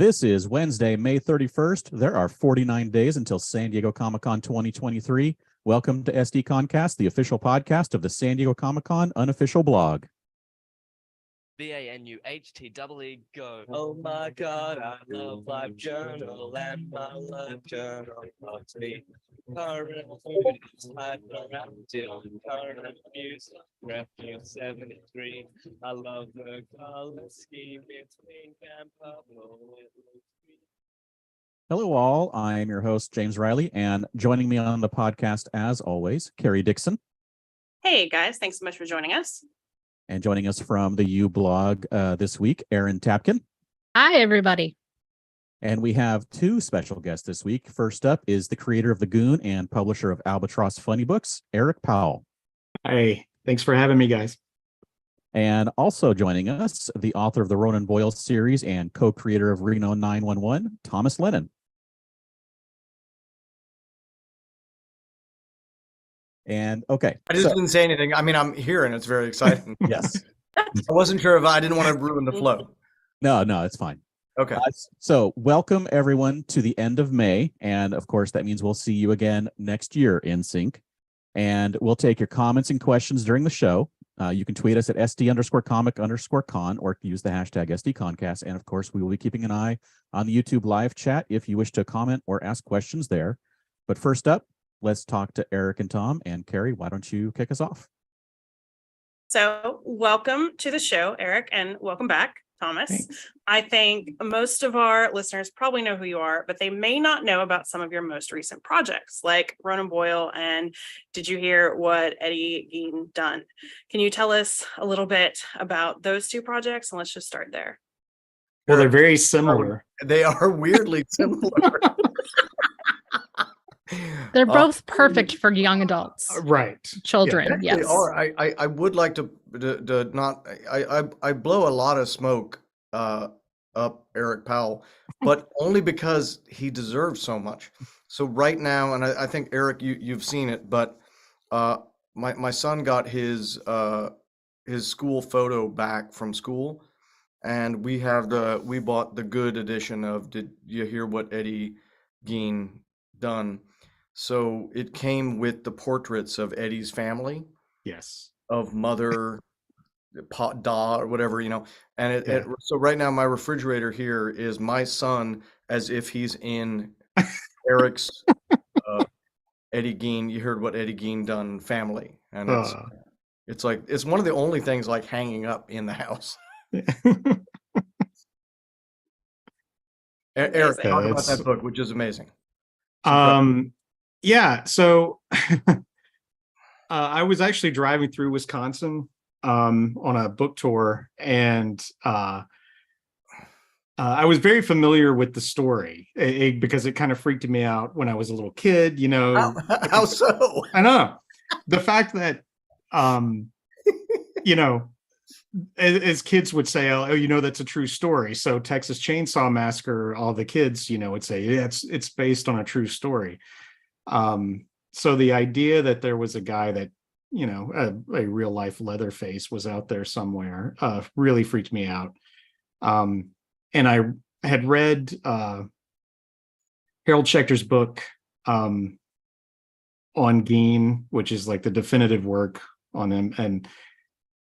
This is Wednesday, May 31st. There are 49 days until San Diego Comic-Con 2023. Welcome to SDConCast, the official podcast of the San Diego Comic-Con unofficial blog. BANUHTEE go. Oh my God, I love Live Journal and my Live Journal loves me. Current food is hyperactive. Current music, Refuge 73. I love the color scheme. It's pink and purple. Hello all, I'm your host, James Riley, and joining me on the podcast, as always, Carrie Dixon. Hey guys, thanks so much for joining us. And joining us from the U blog this week, Erin Tapkin. Hi, everybody. And we have two special guests this week. First up is the creator of the Goon and publisher of Albatross Funny Books, Eric Powell. Hey, thanks for having me, guys. And also joining us, the author of the Ronan Boyle series and co-creator of Reno 911, Thomas Lennon. And okay, I just didn't say anything. I mean, I'm here and it's very exciting. Yes. I wasn't sure if I didn't want to ruin the flow. No, it's fine. Okay. So welcome everyone to the end of May. And of course, that means we'll see you again next year in sync. And we'll take your comments and questions during the show. You can tweet us at SD_comic_con or use the hashtag SDConCast. And of course, we will be keeping an eye on the YouTube live chat if you wish to comment or ask questions there. But first up, let's talk to Eric and Tom. And Carrie, why don't you kick us off? So welcome to the show, Eric, and welcome back, Thomas. Thanks. I think most of our listeners probably know who you are, but they may not know about some of your most recent projects, like Ronan Boyle and Did You Hear What Eddie Gein Done? Can you tell us a little bit about those two projects? And let's just start there. Well, they're very similar. They are weirdly similar. They're both perfect for young adults, Right. children. They Yes. are. I would like to not. I blow a lot of smoke up Eric Powell, but only because he deserves so much. So right now, and I think Eric, you've seen it, but my son got his school photo back from school, and we bought the good edition of Did You Hear What Eddie Gein Done? So it came with the portraits of Eddie's family, Yes. of mother, Da, or whatever, and Yeah. so right now my refrigerator here is my son as if he's in Eric's Eddie Gein. You heard what Eddie Gein done family, and it's like it's one of the only things like hanging up in the house. Eric, talk about that book, which is amazing. Yeah. So I was actually driving through Wisconsin on a book tour, and I was very familiar with the story because it kind of freaked me out when I was a little kid. How so? I know the fact that as kids would say, oh, that's a true story. So Texas Chainsaw Massacre, all the kids, would say, yeah, it's based on a true story. So the idea that there was a guy that, a real life Leatherface was out there somewhere, really freaked me out. And I had read Harold Schechter's book on Gein, which is like the definitive work on him. And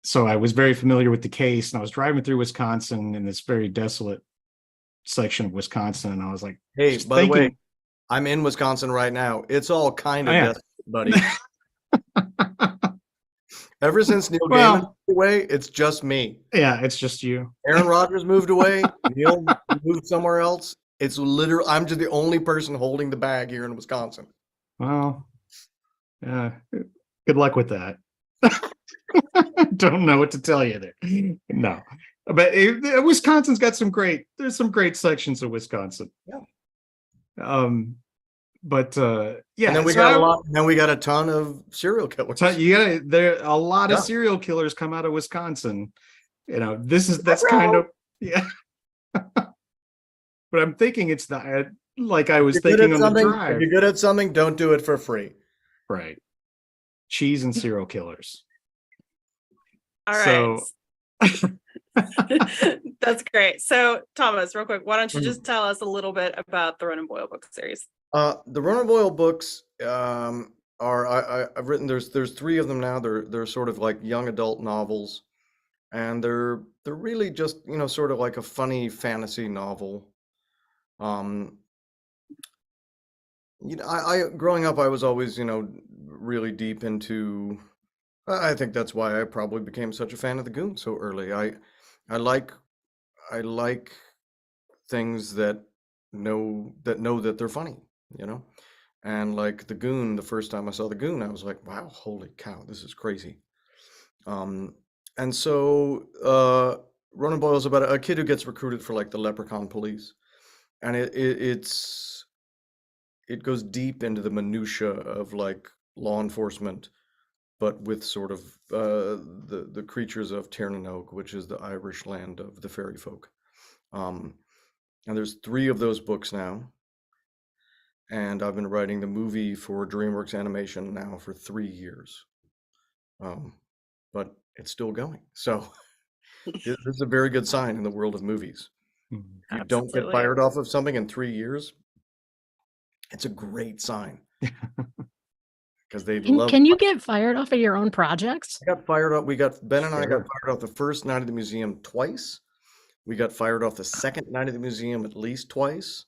so I was very familiar with the case, and I was driving through Wisconsin in this very desolate section of Wisconsin. And I was like, hey, by the way, I'm in Wisconsin right now. It's all kind of desolate, buddy. Ever since Neil Gaiman moved away, it's just me. Yeah, it's just you. Aaron Rodgers moved away. Neil moved somewhere else. It's literally, I'm just the only person holding the bag here in Wisconsin. Well, yeah, good luck with that. Don't know what to tell you there. No, but Wisconsin's got there's some great sections of Wisconsin. Yeah. But yeah. And then we got a ton of serial killers. There a lot of serial killers come out of Wisconsin. That's kind of yeah. But I'm thinking it's like I was thinking on the drive. If you're good at something, don't do it for free. Right. Cheese and serial killers. All right. That's great. So, Thomas, real quick, why don't you just tell us a little bit about the Ronan Boyle book series? The Ronan Boyle books I've written. There's three of them now. They're sort of like young adult novels, and they're really just sort of like a funny fantasy novel. I growing up, I was always really deep into. I think that's why I probably became such a fan of the Goon so early. I like things that know that they're funny, and like the Goon. The first time I saw the Goon, I was like, wow, holy cow, this is crazy. And so Ronan Boyle is about a kid who gets recruited for like the Leprechaun Police, and it goes deep into the minutia of like law enforcement, but with sort of the creatures of Tirnanog, which is the Irish land of the fairy folk. And there's three of those books now, and I've been writing the movie for DreamWorks Animation now for 3 years, but it's still going. So this is a very good sign in the world of movies. If you don't get fired off of something in 3 years, it's a great sign. Because they love. Can you get fired off of your own projects? I got fired off. Ben and I got fired off the first night at the museum twice. We got fired off the second night at the museum at least twice.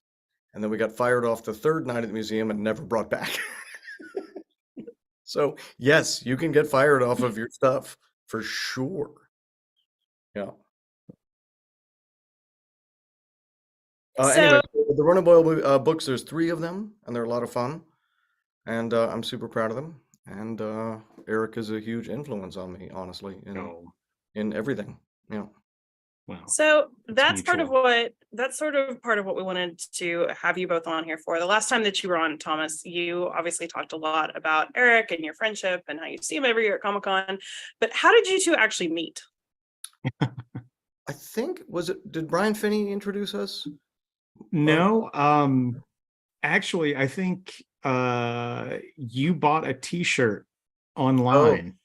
And then we got fired off the third night at the museum and never brought back. So yes, you can get fired off of your stuff for sure. Yeah. Anyway, the Ronan Boyle books, there's 3 of them, and they're a lot of fun. And I'm super proud of them. And Eric is a huge influence on me, honestly, in everything. Yeah. Wow. So that's sort of part of what we wanted to have you both on here for. The last time that you were on, Thomas, you obviously talked a lot about Eric and your friendship and how you see him every year at Comic-Con. But how did you two actually meet? I think did Brian Finney introduce us? No, actually, I think you bought a T-shirt online.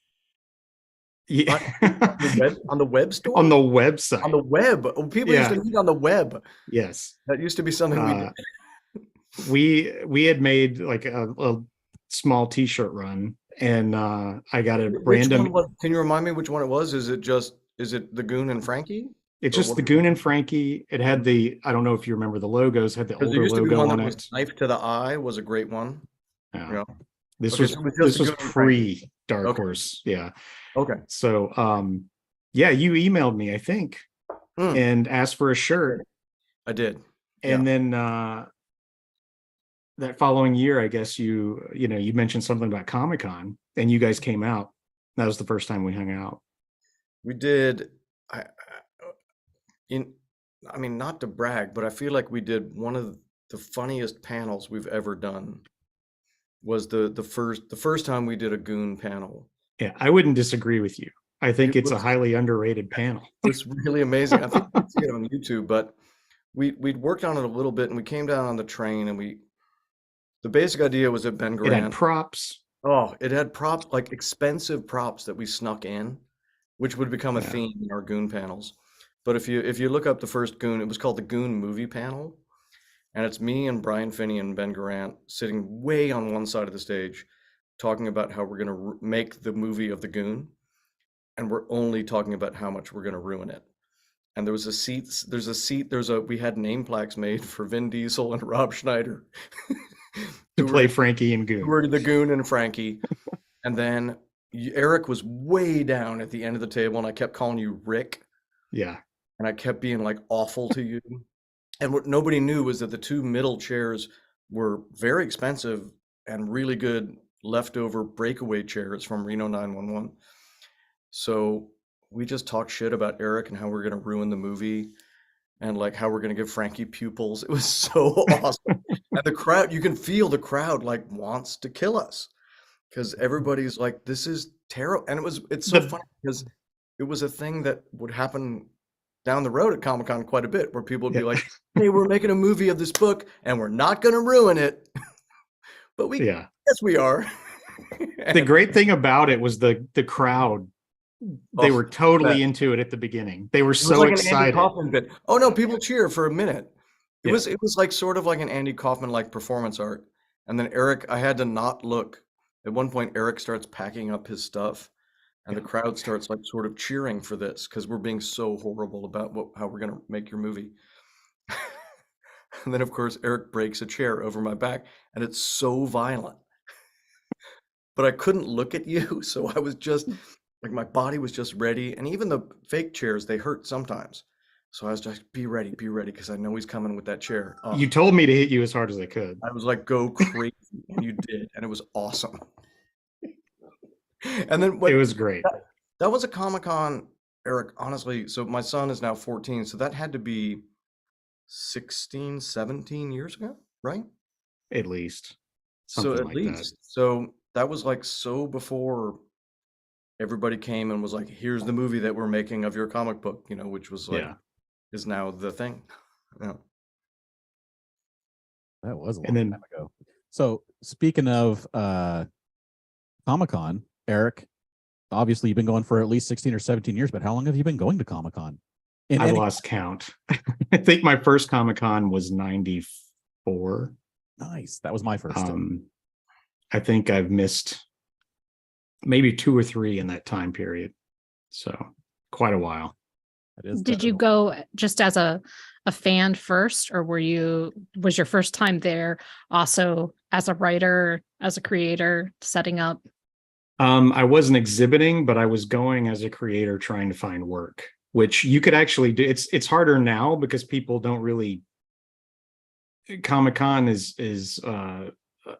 Yeah, on the web store, on the website, on the web. Oh, people used to meet on the web. Yes, that used to be something we did. We had made like a small T-shirt run, and I got a random. Can you remind me which one it was? Is it the Goon and Frankie? It's just the Goon and Frankie. It had I don't know if you remember the logos, had the older logo on it. Knife to the Eye was a great one. Yeah. This was pre Dark Horse. Yeah. Okay. So yeah, you emailed me, I think, and asked for a shirt. I did. And then that following year, I guess you mentioned something about Comic-Con, and you guys came out. That was the first time we hung out. We did. I mean, not to brag, but I feel like we did one of the funniest panels we've ever done. Was the first time we did a Goon panel. Yeah, I wouldn't disagree with you. I think it's a highly underrated panel. It's really amazing. I think you can see it on YouTube, but we'd worked on it a little bit, and we came down on the train, and the basic idea was that Ben Grant. It had props. Oh, it had props, like expensive props that we snuck in, which would become a theme in our Goon panels. But if you look up the first Goon, it was called the Goon movie panel. And it's me and Brian Finney and Ben Garant sitting way on one side of the stage, talking about how we're going to make the movie of the Goon. And we're only talking about how much we're going to ruin it. And we had name plaques made for Vin Diesel and Rob Schneider. To play Frankie and Goon. Who were the Goon and Frankie. And then Eric was way down at the end of the table, and I kept calling you Rick. Yeah. And I kept being like awful to you. And what nobody knew was that the 2 middle chairs were very expensive and really good leftover breakaway chairs from Reno 911. So we just talked shit about Eric and how we're going to ruin the movie and like how we're going to give Frankie pupils. It was so awesome. And the crowd, you can feel the crowd like wants to kill us because everybody's like, this is terrible. And it's so funny because it was a thing that would happen down the road at Comic-Con quite a bit, where people would be like, hey, we're making a movie of this book and we're not going to ruin it. But yes, we are. The great thing about it was the crowd They Oh, were totally bet. into it at the beginning. They were It was so like an Andy excited. Kaufman bit. Oh no, people cheer for a minute. It Yeah. was like sort of like an Andy Kaufman like performance art. And then Eric, I had to not look. At one point, Eric starts packing up his stuff, and the crowd starts like sort of cheering for this because we're being so horrible about how we're gonna make your movie. And then of course Eric breaks a chair over my back, and it's so violent. But I couldn't look at you, so I was just like my body was just ready, and even the fake chairs, they hurt sometimes. So I was just be ready, because I know he's coming with that chair. Oh, You told me to hit you as hard as I could. I was like, go crazy, and you did, and it was awesome. And then It was great. that was a Comic-Con, Eric, honestly. So my son is now 14, so that had to be 16, 17 years ago, right? At least. So Something at like least. So that was like so before everybody came and was like, here's the movie that we're making of your comic book, which was that. like, Yeah. is now the thing. Yeah. That was a long And then- time ago. So speaking of Comic-Con, Eric, obviously you've been going for at least 16 or 17 years, but how long have you been going to Comic-Con? I lost count. I think my first Comic-Con was 94. Nice. That was my first. I think I've missed maybe 2 or 3 in that time period. So quite a while. That is Did you definitely- go just as a fan first, or was your first time there also as a writer, as a creator, setting up? I wasn't exhibiting, but I was going as a creator trying to find work, which you could actually do. It's harder now because people don't really. Comic-Con is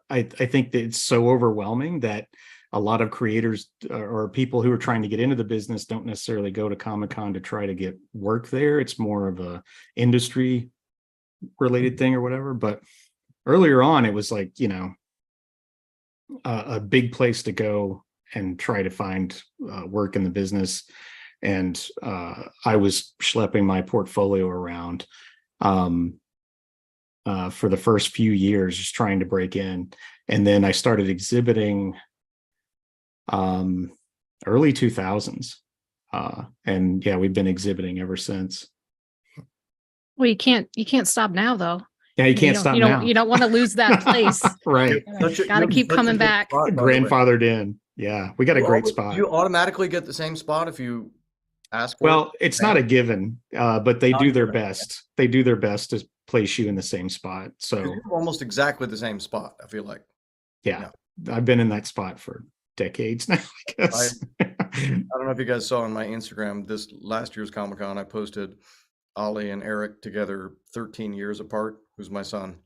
I think that it's so overwhelming that a lot of creators or people who are trying to get into the business don't necessarily go to Comic-Con to try to get work there. It's more of a industry related thing or whatever. But earlier on, it was like, a big place to go and try to find work in the business. And I was schlepping my portfolio around for the first few years, just trying to break in. And then I started exhibiting early 2000s. And yeah, we've been exhibiting ever since. Well, you can't stop now though. Yeah, you can't stop now. You don't want to lose that place. Right. Got to keep coming back. Grandfathered in. Yeah, we got a great spot. Do you automatically get the same spot if you ask for Well, it? it's not a given, but they Not do their given. best. They do their best to place you in the same spot. 'Cause So you're almost exactly the same spot, I feel like. yeah, I've been in that spot for decades now, I guess. I don't know if you guys saw on my Instagram this last year's Comic-Con, I posted Ollie and Eric together 13 years apart, who's my son.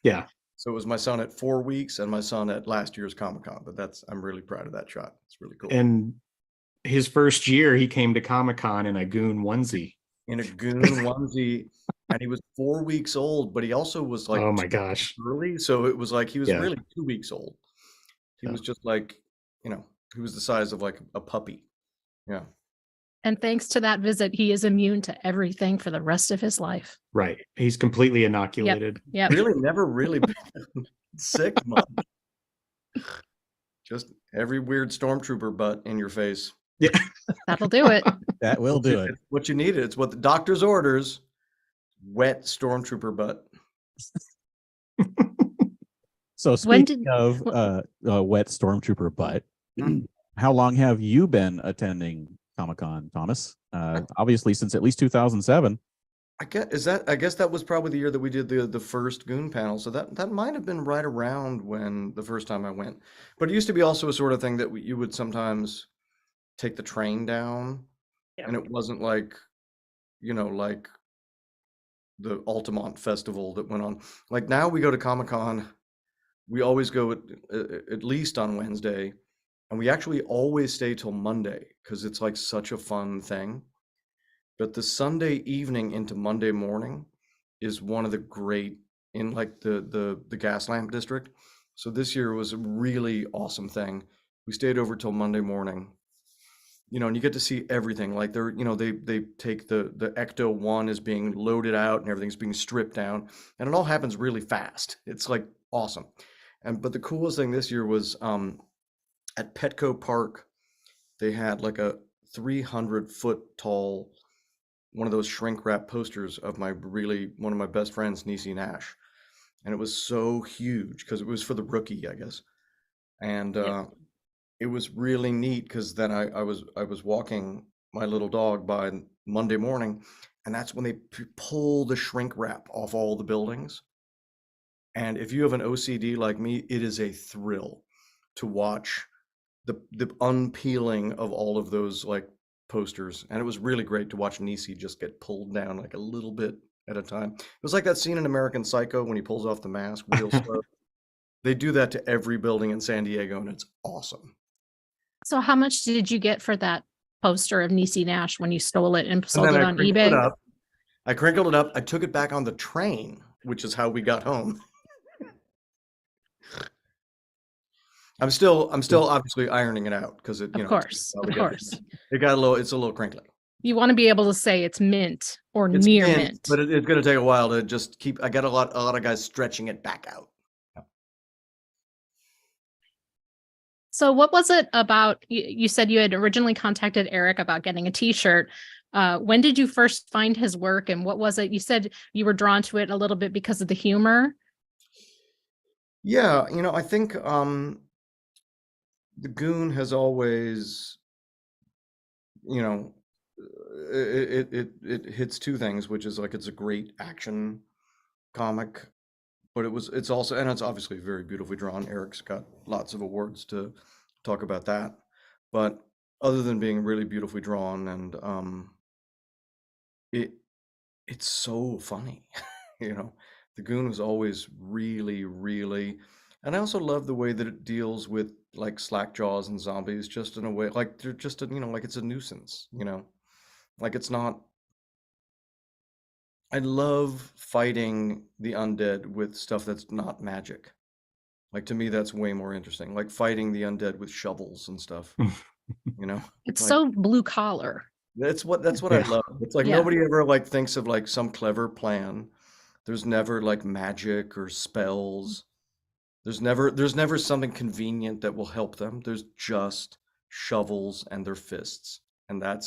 Yeah. So it was my son at 4 weeks and my son at last year's Comic-Con, but I'm really proud of that shot. It's really cool. And his first year, he came to Comic-Con in a Goon onesie. In a Goon onesie, and he was 4 weeks old, but he also was like Oh my gosh. early. So it was like he was Yeah. really 2 weeks old. He Yeah. was just like, he was the size of like a puppy. Yeah. And thanks to that visit, he is immune to everything for the rest of his life. Right. He's completely inoculated. Yep. Really never really been sick much. Just every weird stormtrooper butt in your face. Yeah. That'll do it. That will do it. It's what you needed. It's what the doctor's orders. Wet stormtrooper butt. So When speaking did- of wet stormtrooper butt, Mm. how long have you been attending Comic-Con, Thomas? Obviously since at least 2007. I guess that was probably the year that we did the first Goon panel. So that might have been right around when the first time I went. But it used to be also a sort of thing that you would sometimes take the train down, Yeah. and it wasn't like, like the Altamont festival that went on. Like now we go to Comic-Con, we always go at least on Wednesday, and we actually always stay till Monday because it's like such a fun thing. But the Sunday evening into Monday morning is one of the great in like the gas lamp district. So this year was a really awesome thing. We stayed over till Monday morning. And you get to see everything. Like they take the Ecto 1 is being loaded out and everything's being stripped down, and it all happens really fast. It's like awesome. But the coolest thing this year was at Petco Park, they had like 300-foot tall, one of those shrink wrap posters of one of my best friends, Niecy Nash. And it was so huge because it was for the rookie, I guess. And it was really neat because then I was walking my little dog by Monday morning, and that's when they pull the shrink wrap off all the buildings. And if you have an OCD like me, it is a thrill to watch the unpeeling of all of those like posters. And it was really great to watch Niecy just get pulled down like a little bit at a time. It was like that scene in American Psycho when he pulls off the mask real slow. They do that to every building in San Diego, and it's awesome. So how much did you get for that poster of Niecy Nash when you stole it and sold And then it I on crinkled eBay? it up. I crinkled it up. I took it back on the train, which is how we got home. I'm still obviously ironing it out because it, Of course. It got it's a little crinkly. You want to be able to say it's mint or It's near mint, mint. but it's going to take a while to just keep. I got a lot of guys stretching it back out. So what was it about? You said you had originally contacted Eric about getting a t-shirt. When did you first find his work, and what was it? You said you were drawn to it a little bit because of the humor. Yeah, I think the Goon has always, it hits two things, which is like it's a great action comic, but it's also, and it's obviously very beautifully drawn. Eric's got lots of awards to talk about that, but other than being really beautifully drawn, and it's so funny. The Goon was always really, really, and I also love the way that it deals with like slackjaws and zombies, just in a way like they're just like it's a nuisance, like it's not. I love fighting the undead with stuff that's not magic. Like, to me, that's way more interesting. Like fighting the undead with shovels and stuff. It's Like, so blue collar. that's what I love. It's like Yeah. nobody ever like thinks of like some clever plan. There's never like magic or spells. There's never something convenient that will help them. There's just shovels and their fists. And that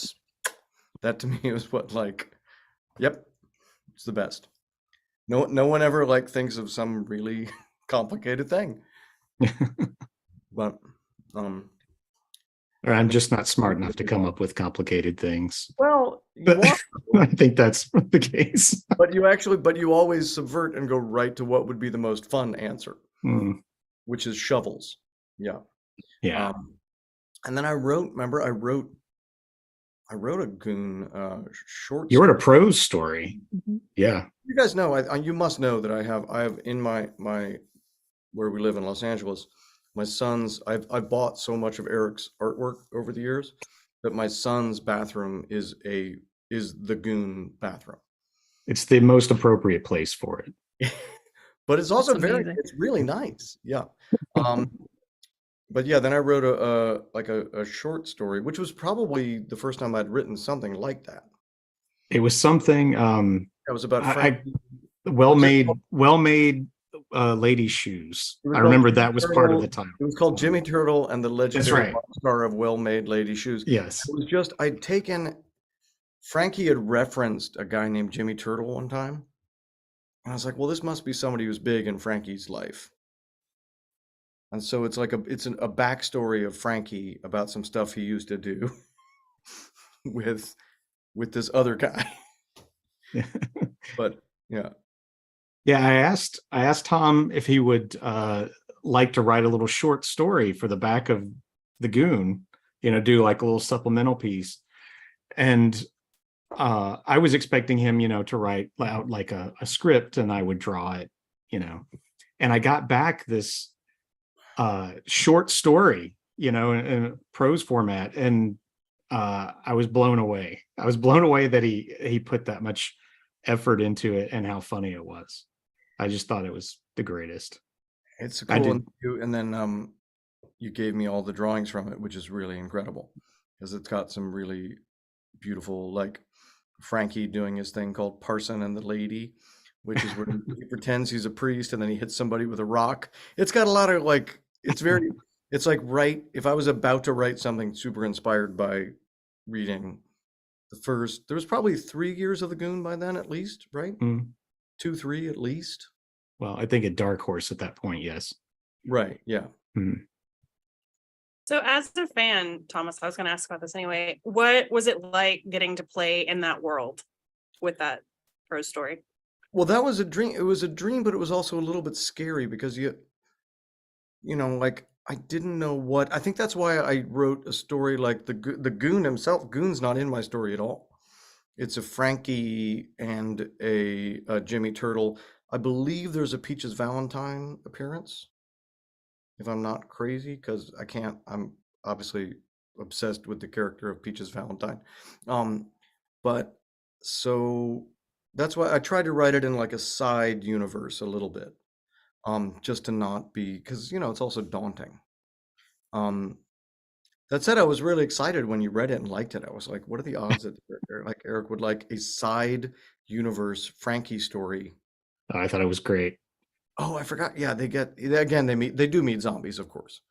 to me is what, like, yep, it's the best. No one ever like thinks of some really complicated thing. But Or I'm just not smart enough to come up with complicated things. well, you But are, I think that's the case. but you always subvert and go right to what would be the most fun answer, which is shovels. Yeah. Yeah. And then I wrote a Goon short You wrote a story. prose story. Mhm. Yeah. You guys know, you must know that I have in my where we live in Los Angeles, my son's, I've bought so much of Eric's artwork over the years that my son's bathroom is the Goon bathroom. It's the most appropriate place for it. But it's also That's amazing. it's really nice. Yeah. But yeah, then I wrote a short story, which was probably the first time I'd written something like that. It was something That was about Frank. well-made lady shoes. It was I called remember Jimmy that was part of Turtle. the title. It was called Jimmy Turtle and the Legendary right. Rock Star of Well-Made Lady Shoes. Yes. It was just, I'd taken, Frankie had referenced a guy named Jimmy Turtle one time. And I was like, well, this must be somebody who's big in Frankie's life. And so it's like a backstory of Frankie about some stuff he used to do with this other guy. But yeah. Yeah, I asked Tom if he would like to write a little short story for the back of the Goon, do like a little supplemental piece. And I was expecting him, to write out like a script and I would draw it, and I got back this short story, in a prose format. And I was blown away. I was blown away that he put that much effort into it and how funny it was. I just thought it was the greatest. It's cool. And then you gave me all the drawings from it, which is really incredible because it's got some really beautiful, like Frankie doing his thing called Parson and the Lady, which is where he pretends he's a priest and then he hits somebody with a rock. It's got a lot of like, it's like if I was about to write something super inspired by reading there was probably 3 years of the Goon by then, at least, right? Mm. 2, 3 at least. Well, I think a Dark Horse at that point, yes. Right. Yeah. Mm. So as a fan, Thomas, I was going to ask about this anyway. What was it like getting to play in that world with that prose story? Well, that was a dream. It was a dream, but it was also a little bit scary because you know, like I didn't know what. I think that's why I wrote a story like the Goon himself. Goon's not in my story at all. It's a Frankie and a Jimmy Turtle. I believe there's a Peaches Valentine appearance, if I'm not crazy, because I can't. I'm obviously obsessed with the character of Peaches Valentine. But so that's why I tried to write it in like a side universe a little bit. Just to not be, because you know it's also daunting. That said, I was really excited when you read it and liked it. I was like, what are the odds that like Eric would like a side universe Frankie story? I thought it was great. Oh, I forgot. Yeah, they do meet zombies, of course.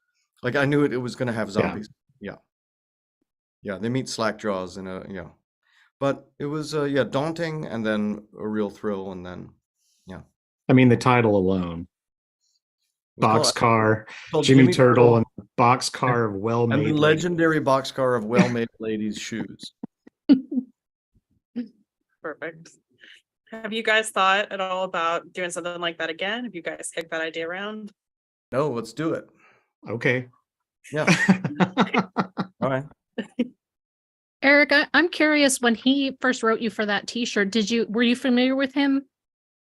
Like I knew it was going to have zombies. Yeah, they meet Slackjaws in a but it was daunting and then a real thrill and then I mean, the title alone. Boxcar, called Jimmy Turtle, and boxcar of well-made. And the legendary boxcar of well-made ladies' shoes. Perfect. Have you guys thought at all about doing something like that again? Have you guys kicked that idea around? No, let's do it. Okay. Yeah. All right. Eric, I'm curious, when he first wrote you for that t-shirt, were you familiar with him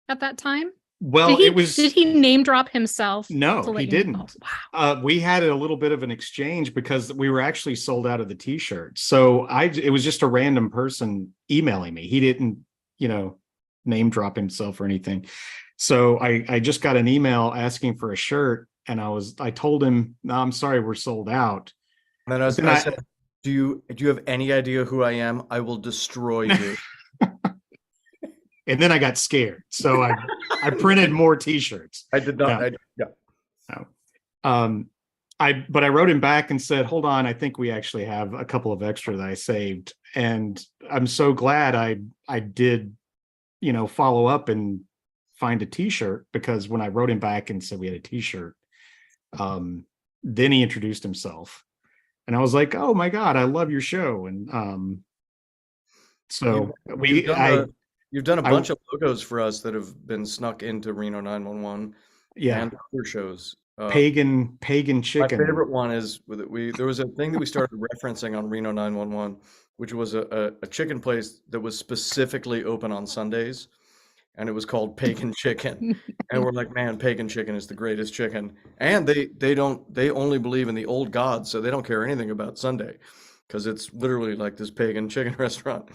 at that time? Well, did he name drop himself? No, he didn't. Oh, wow. We had a little bit of an exchange because we were actually sold out of the t-shirt. So it was just a random person emailing me. He didn't, name drop himself or anything. So I just got an email asking for a shirt, and I told him, no, I'm sorry, we're sold out. And then I said, do you have any idea who I am? I will destroy you. And then I got scared, so I printed more t-shirts. I did not. No. But I wrote him back and said, hold on, I think we actually have a couple of extra that I saved, and I'm so glad I did, follow up and find a t-shirt, because when I wrote him back and said we had a t-shirt, then he introduced himself, and I was like, oh my God, I love your show, and You've done a bunch of logos for us that have been snuck into Reno 911. Yeah. And other shows. Pagan Chicken. My favorite one is there was a thing that we started referencing on Reno 911, which was a chicken place that was specifically open on Sundays, and it was called Pagan Chicken. And we're like, man, Pagan Chicken is the greatest chicken. And they only believe in the old gods, so they don't care anything about Sunday, because it's literally like this pagan chicken restaurant.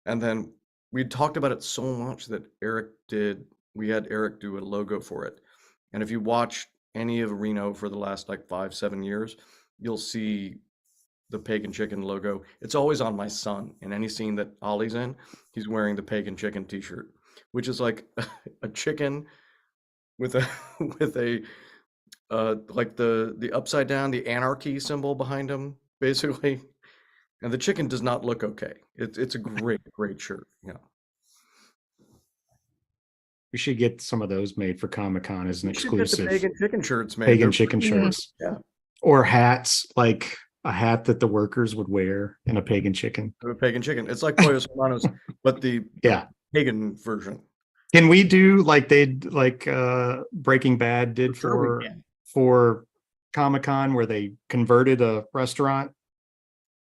And then we talked about it so much that we had Eric do a logo for it. And if you watch any of Reno for the last like 5-7 years, you'll see the Pagan Chicken logo. It's always on my son. In any scene that Ollie's in, he's wearing the Pagan Chicken t-shirt, which is like a chicken with a like the upside down, the anarchy symbol behind him, basically. And the chicken does not look okay. It's a great shirt. Yeah. We should get some of those made for Comic-Con as an exclusive. Pagan Chicken shirts made. Pagan Chicken shirts. Yeah. Or hats, like a hat that the workers would wear in a Pagan Chicken. A Pagan Chicken. It's like Pollos Hermanos, but the pagan version. Can we do like Breaking Bad did for Comic-Con, where they converted a restaurant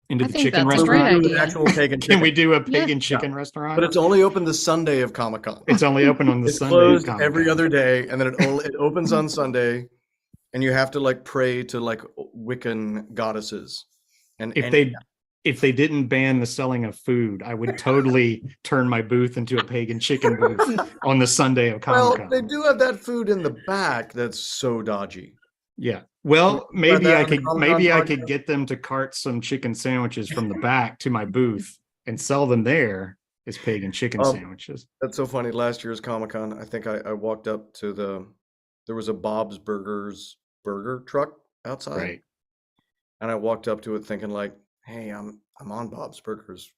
into the chicken restaurant? Actual pagan chicken. Can we do a pagan chicken restaurant? But it's only open the Sunday of Comic-Con. It's only open on the it's Sunday closed of Comic-Con. every other day, and then it opens on Sunday, and you have to like pray to like Wiccan goddesses. And if they didn't ban the selling of food, I would totally turn my booth into a pagan chicken booth on the Sunday of Comic-Con. Well, they do have that food in the back that's so dodgy. Yeah. Well, maybe I could get them to cart some chicken sandwiches from the back to my booth and sell them there as pagan chicken sandwiches. That's so funny. Last year's Comic-Con, I think I walked up to there was a Bob's Burgers burger truck outside. Right. And I walked up to it thinking like, hey, I'm on Bob's Burgers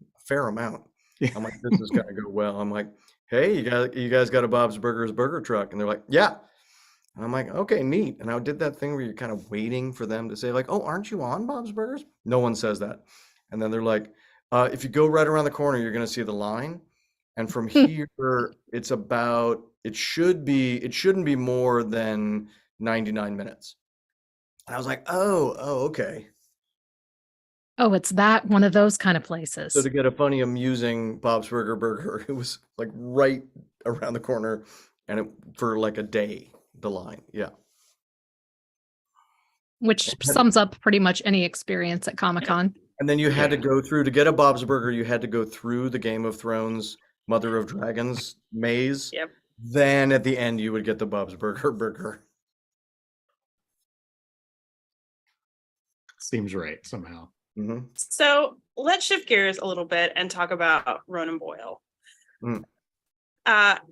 a fair amount. Yeah. I'm like, this is gonna go well. I'm like, hey, you guys got a Bob's Burgers burger truck? And they're like, yeah. And I'm like, okay, neat. And I did that thing where you're kind of waiting for them to say like, oh, aren't you on Bob's Burgers? No one says that. And then they're like, if you go right around the corner, you're gonna see the line. And from here, it's about, it shouldn't be more than 99 minutes. And I was like, oh, okay. Oh, it's that one of those kind of places. So to get a funny, amusing Bob's Burger, it was like right around the corner, and for like a day, the line. Yeah. Which sums up pretty much any experience at Comic-Con. And then you had to go through, to get a Bob's Burger, you had to go through the Game of Thrones, Mother of Dragons maze. Yep. Then at the end, you would get the Bob's Burger. Seems right somehow. Mm-hmm. So let's shift gears a little bit and talk about Ronan Boyle. Mm.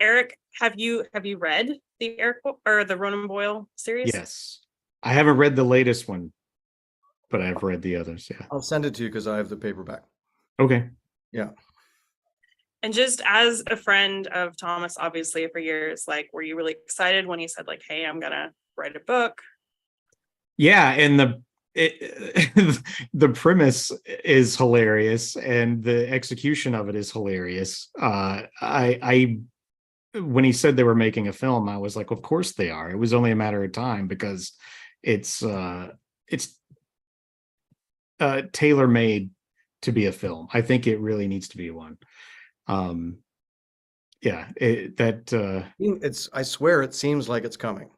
Eric, have you read the the Ronan Boyle series? Yes. I haven't read the latest one, but I've read the others. Yeah. I'll send it to you because I have the paperback. Okay. Yeah. And just as a friend of Thomas, obviously for years, like, were you really excited when he said like, hey, I'm gonna write a book? Yeah, and the premise is hilarious, and the execution of it is hilarious. I when he said they were making a film, I was like, of course they are. It was only a matter of time because it's tailor-made to be a film. I think it really needs to be one. I swear it seems like it's coming.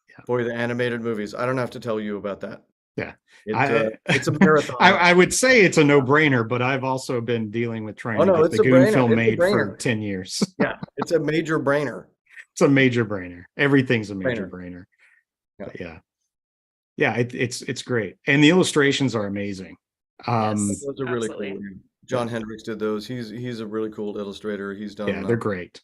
Yeah. Boy, the animated movies. I don't have to tell you about that. Yeah. It's a marathon. I would say it's a no-brainer, but I've also been dealing with trying to get the Goon film made for 10 years. Yeah, it's a major brainer. It's a major brainer. Everything's a major brainer. Yeah. But yeah, it's great, and the illustrations are amazing. Yes, Those are really absolutely. cool. John Hendricks did those. He's a really cool illustrator. He's done. Yeah, they're great.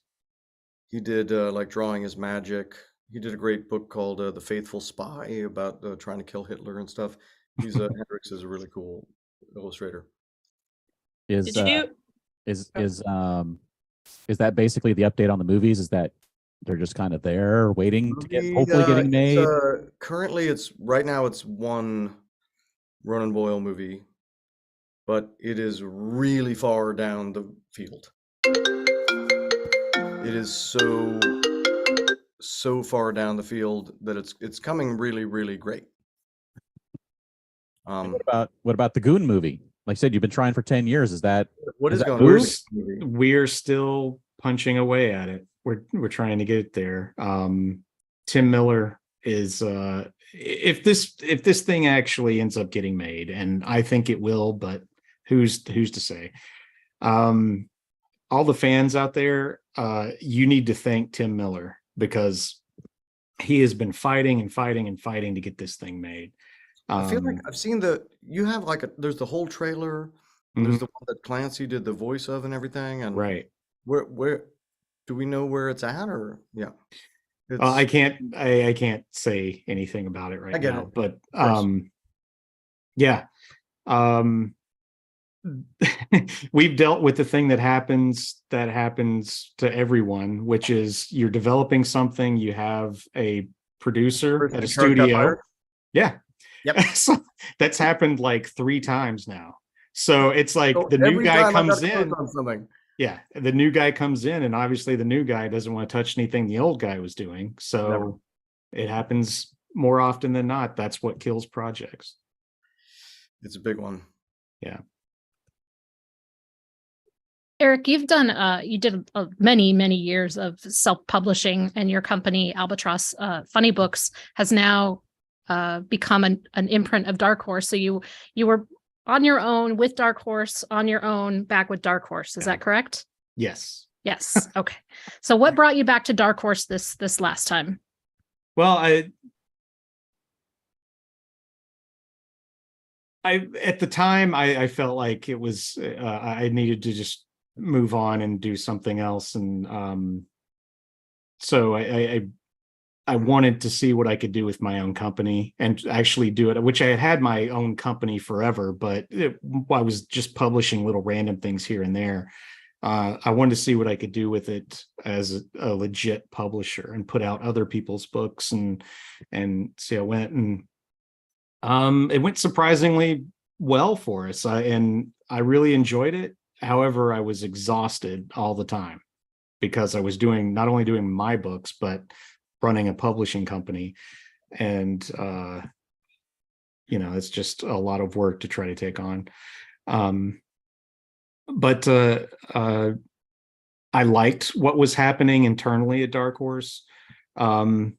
He did like Drawing is Magic. He did a great book called The Faithful Spy about trying to kill Hitler and stuff. Hendricks is a really cool illustrator. Is Did you is that basically the update on the movies? Is that they're just kind of there waiting to get hopefully getting made? Currently, right now it's one Ronan Boyle movie, but it is really far down the field. It is so far down the field that it's coming really, really great. What about the Goon movie? Like I said, you've been trying for 10 years. Is that going on? We're still punching away at it. We're trying to get it there. Tim Miller is if this thing actually ends up getting made, and I think it will, but who's to say? All the fans out there, you need to thank Tim Miller, because he has been fighting and fighting and fighting to get this thing made. I feel like I've seen there's the whole trailer. There's the one that Clancy did the voice of and everything. And right. Where do we know where it's at, or yeah? I can't say anything about it right now, but yeah. We've dealt with the thing that happens to everyone, which is you're developing something, you have a producer at a studio. Yeah. Yep. So that's happened like 3 times now. So it's like the new guy comes in. Yeah, the new guy comes in, and obviously the new guy doesn't want to touch anything the old guy was doing. So it happens more often than not. That's what kills projects. It's a big one. Yeah. Eric, you did many years of self-publishing, and your company Albatross Funny Books has now become an imprint of Dark Horse. So you were on your own with Dark Horse, on your own back with Dark Horse. Is that correct? Yes. Yes. Okay. So what brought you back to Dark Horse this last time? Well, at the time I felt like it was I needed to just move on and do something else, and so I I wanted to see what I could do with my own company and actually do it, which I had had my own company forever, but I was just publishing little random things here and there. I wanted to see what I could do with it as a legit publisher and put out other people's books and see how it went. And it went surprisingly well for us. And I really enjoyed it. However, I was exhausted all the time because I was not only doing my books, but running a publishing company. And, it's just a lot of work to try to take on. But I liked what was happening internally at Dark Horse over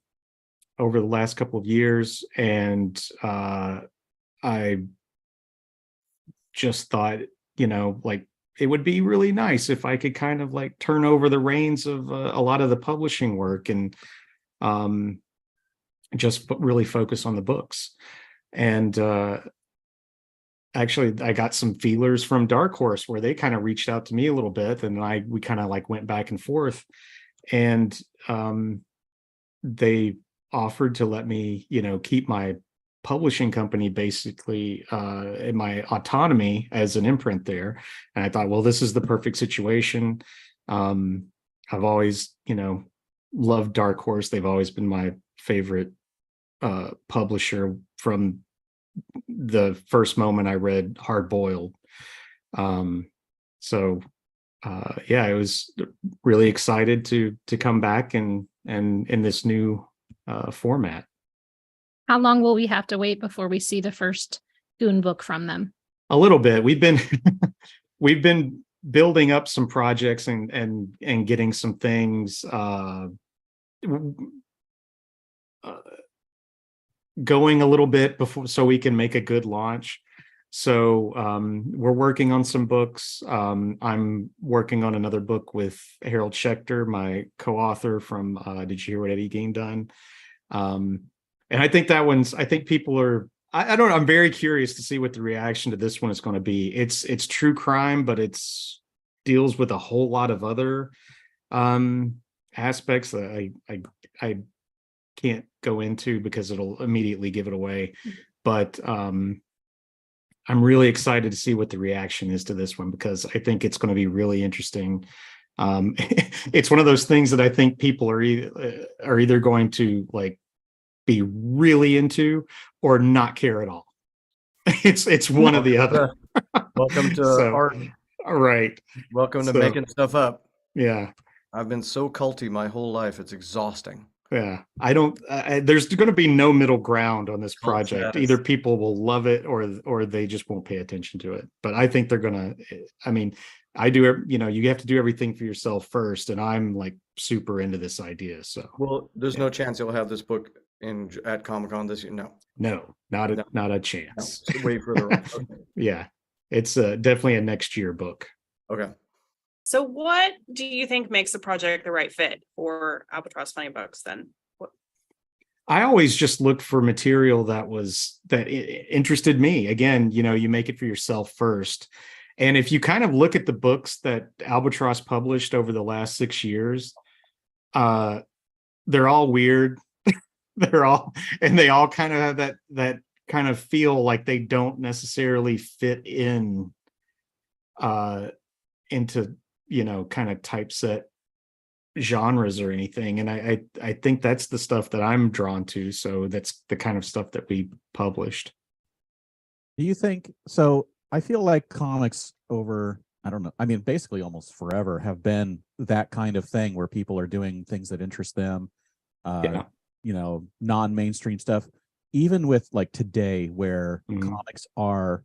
the last couple of years. And I just thought, it would be really nice if I could kind of turn over the reins of a lot of the publishing work and just really focus on the books. And actually, I got some feelers from Dark Horse where they kind of reached out to me a little bit, and we kind of went back and forth, and they offered to let me, keep my publishing company basically in my autonomy as an imprint there. And I thought, well, this is the perfect situation. I've always, loved Dark Horse. They've always been my favorite publisher from the first moment I read Hard Boiled. I was really excited to come back and in this new format. How long will we have to wait before we see the first Goon book from them? A little bit. We've been building up some projects and getting some things going a little bit before, so we can make a good launch. So we're working on some books. I'm working on another book with Harold Schechter, my co-author from Did You Hear What Eddie Gein Done? And I think people are, I don't know, I'm very curious to see what the reaction to this one is going to be. It's true crime, but it's deals with a whole lot of other aspects that I can't go into because it'll immediately give it away. But I'm really excited to see what the reaction is to this one, because I think it's going to be really interesting. It's one of those things that I think people are either going to be really into or not care at all. It's one or the other. Welcome to art. All right. Welcome to making stuff up. Yeah. I've been so culty my whole life. It's exhausting. Yeah. There's going to be no middle ground on this project. Yes. Either people will love it or they just won't pay attention to it. But I think they're going to, you have to do everything for yourself first. And I'm super into this idea. So, well, there's no chance you'll have this book at Comic-Con this year. No, not a chance. No, way further on. Okay. Yeah. It's definitely a next year book. Okay. So what do you think makes the project the right fit for Albatross Funny Books then? I always just looked for material that interested me. Again, you make it for yourself first. And if you kind of look at the books that Albatross published over the last 6 years, they're all weird. They all kind of have that kind of feel like they don't necessarily fit into kind of typeset genres or anything. And I think that's the stuff that I'm drawn to. So that's the kind of stuff that we published. Do you think so? I feel like comics over, I don't know, basically almost forever have been that kind of thing where people are doing things that interest them. Non-mainstream stuff, even with today where comics are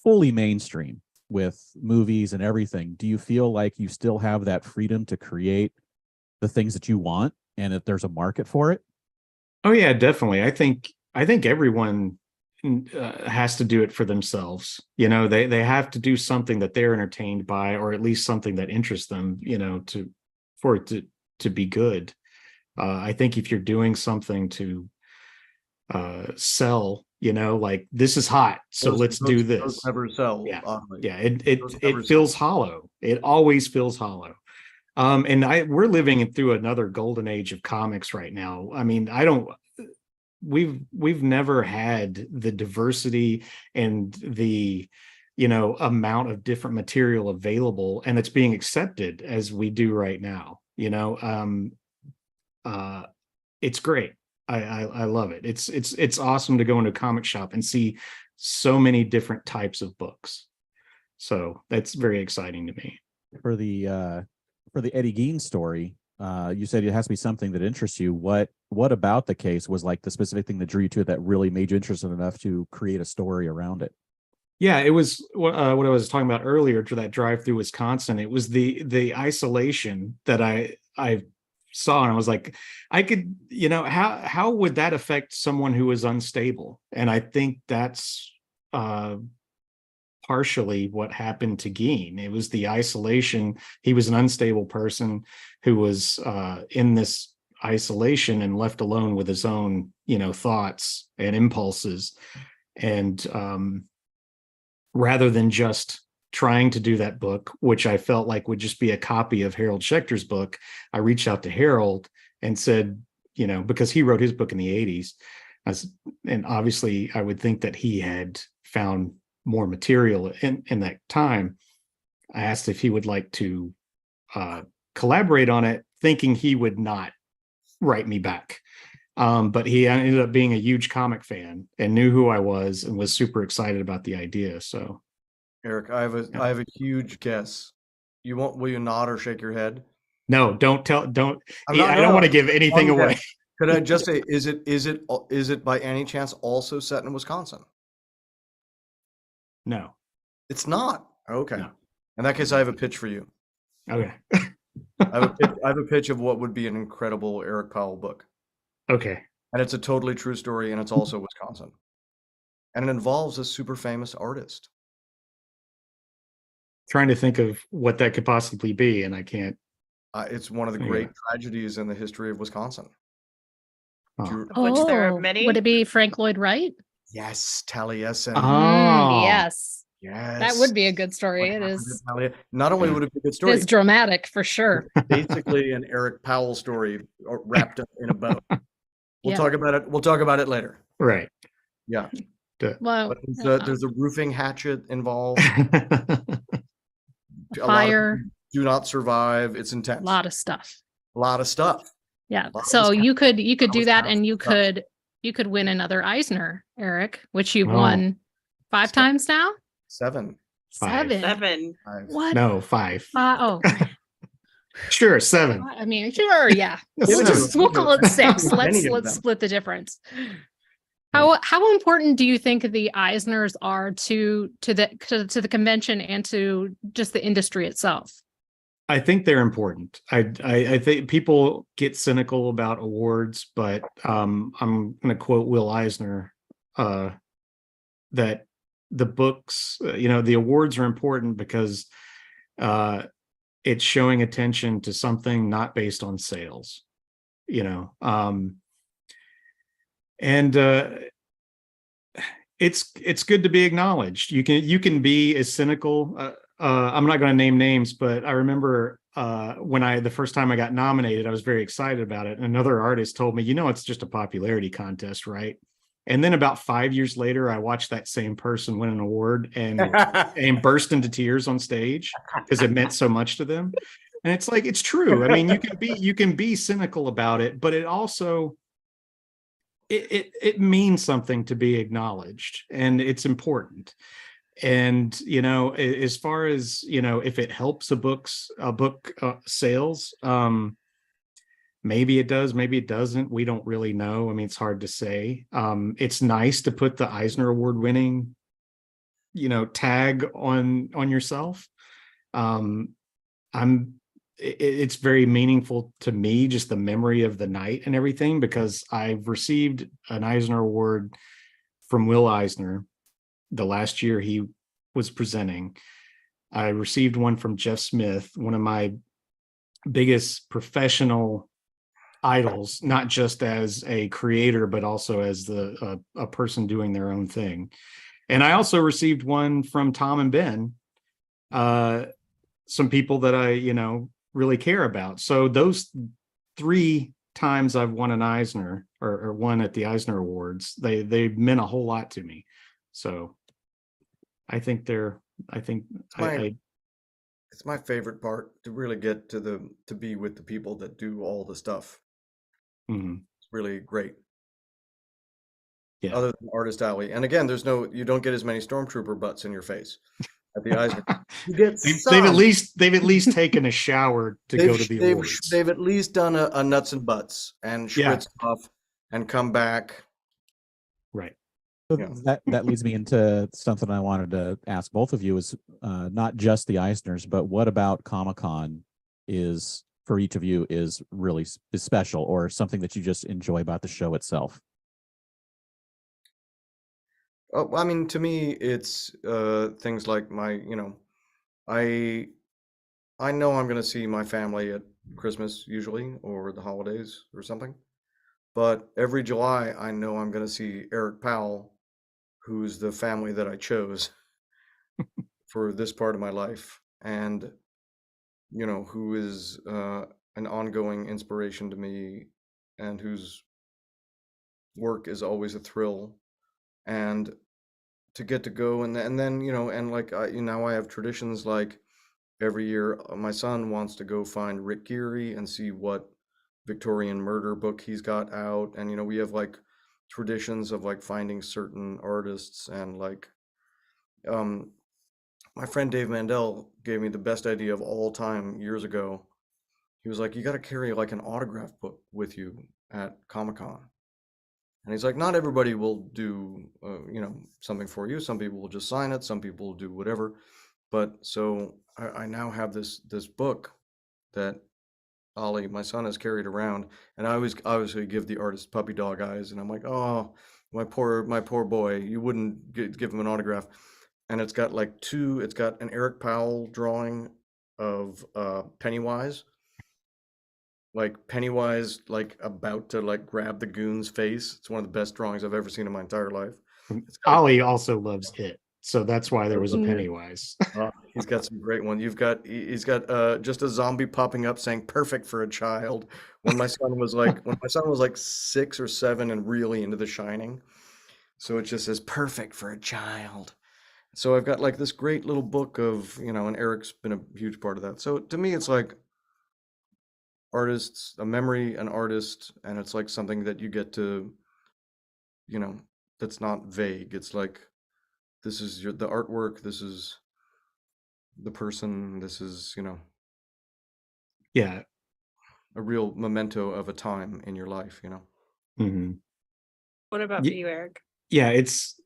fully mainstream with movies and everything. Do you feel like you still have that freedom to create the things that you want and that there's a market for it? Oh yeah, definitely. I think everyone has to do it for themselves. They have to do something that they're entertained by, or at least something that interests them, for it to be good. I think if you're doing something to sell, this is hot, so let's do this. Those never sell. Yeah. It feels hollow. It always feels hollow. And we're living through another golden age of comics right now. I mean, we've never had the diversity and the amount of different material available, and it's being accepted as we do right now. It's great. I love it. It's awesome to go into a comic shop and see so many different types of books. So that's very exciting to me. For the Eddie Gein story, you said it has to be something that interests you. What about the case was like the specific thing that drew you to it that really made you interested enough to create a story around it? Yeah, it was what I was talking about earlier to that drive through Wisconsin. It was the isolation that I saw, and I was like, I could, how would that affect someone who is unstable? And I think that's partially what happened to Gein. It was the isolation. He was an unstable person who was in this isolation and left alone with his own, thoughts and impulses. And rather than just trying to do that book, which I felt like would just be a copy of Harold Schechter's book, I reached out to Harold and said, because he wrote his book in the 80s, and obviously I would think that he had found more material in that time. I asked if he would like to collaborate on it, thinking he would not write me back. But he ended up being a huge comic fan and knew who I was and was super excited about the idea. So, Eric, I have a huge guess. Will you nod or shake your head? No, don't. I don't want to give anything away. Could I just say, is it by any chance also set in Wisconsin? No, it's not. Okay. No. In that case, I have a pitch for you. Okay. I have a pitch of what would be an incredible Eric Powell book. Okay. And it's a totally true story, and it's also Wisconsin. And it involves a super famous artist. Trying to think of what that could possibly be, and I can't. It's one of the great tragedies in the history of Wisconsin. Which there are many. Would it be Frank Lloyd Wright? Yes, Taliesin. Yes. Yes. That would be a good story. It is. Not only would it be a good story, it's dramatic for sure. Basically an Eric Powell story wrapped up in a bow. We'll talk about it. We'll talk about it later. Right. Yeah. Well, there's a roofing hatchet involved. Fire. Do not survive. It's intense. A lot of stuff. Yeah. So you could do that, and you could win another Eisner, Eric, which you've won 5 times now. 7. 7. What? No, 5. Oh. Sure, 7. I mean, sure, yeah. We'll call it 6. Let's split the difference. How important do you think the Eisners are to the convention and to just the industry itself? I think they're important. I think people get cynical about awards, but I'm going to quote Will Eisner that the books, the awards are important because it's showing attention to something not based on sales, and it's good to be acknowledged. You can be as cynical. I'm not going to name names, but I remember when the first time I got nominated, I was very excited about it. And another artist told me, it's just a popularity contest, right? And then about 5 years later, I watched that same person win an award and burst into tears on stage because it meant so much to them. And it's like, it's true. I mean, you can be cynical about it, but it also it means something to be acknowledged, and it's important. And as far as if it helps a book sales, maybe it does, maybe it doesn't. We don't really know. I mean, it's hard to say. It's nice to put the Eisner Award winning tag on yourself. It's very meaningful to me, just the memory of the night and everything, because I've received an Eisner Award from Will Eisner the last year he was presenting. I received one from Jeff Smith, one of my biggest professional idols, not just as a creator, but also as a person doing their own thing. And I also received one from Tom and Ben, some people that I, really care about. So those 3 times I've won an Eisner or won at the Eisner Awards, they meant a whole lot to me. So I think It's my favorite part, to really get to be with the people that do all the stuff. mhm, It's really great. yeah. Other than Artist Alley. And again, you don't get as many stormtrooper butts in your face at the Eisner. You get They've at least taken a shower to go to the they've awards. they've at least done a nuts and butts and Yeah. schwitz off and come back. Right. So Yeah. that leads me into something I wanted to ask both of you is not just the Eisners, but what about Comic-Con is for each of you is really is special, or something that you just enjoy about the show itself? Oh, I mean, to me, it's things like I know I'm going to see my family at Christmas usually, or the holidays or something. But every July, I know I'm going to see Eric Powell, who's the family that I chose for this part of my life, and who is an ongoing inspiration to me, and whose work is always a thrill. And to get to go and then and like now I have traditions like every year my son wants to go find Rick Geary and see what Victorian murder book he's got out, and we have like traditions of like finding certain artists, and like my friend Dave Mandel gave me the best idea of all time years ago. He was like, you got to carry like an autograph book with you at Comic-Con. And he's like, not everybody will do, something for you. Some people will just sign it. Some people will do whatever. But so I now have this book that Ollie, my son, has carried around, and I always obviously give the artist puppy dog eyes, and I'm like, oh, my poor boy, you wouldn't give him an autograph. And it's got it's got an Eric Powell drawing of Pennywise. Like Pennywise, like about to like grab the goon's face. It's one of the best drawings I've ever seen in my entire life. Ollie also loves it, so that's why there was a Pennywise. He's got some great ones. He's got just a zombie popping up saying "perfect for a child." When my son was like 6 or 7 and really into The Shining, so it just says "perfect for a child." So I've got like this great little book of and Eric's been a huge part of that. So to me, it's like artists, a memory, an artist, and it's like something that you get to, that's not vague. It's like, this is the artwork, this is the person, this is, Yeah. a real memento of a time in your life, Mm-hmm. What about for you, Eric? Yeah, it's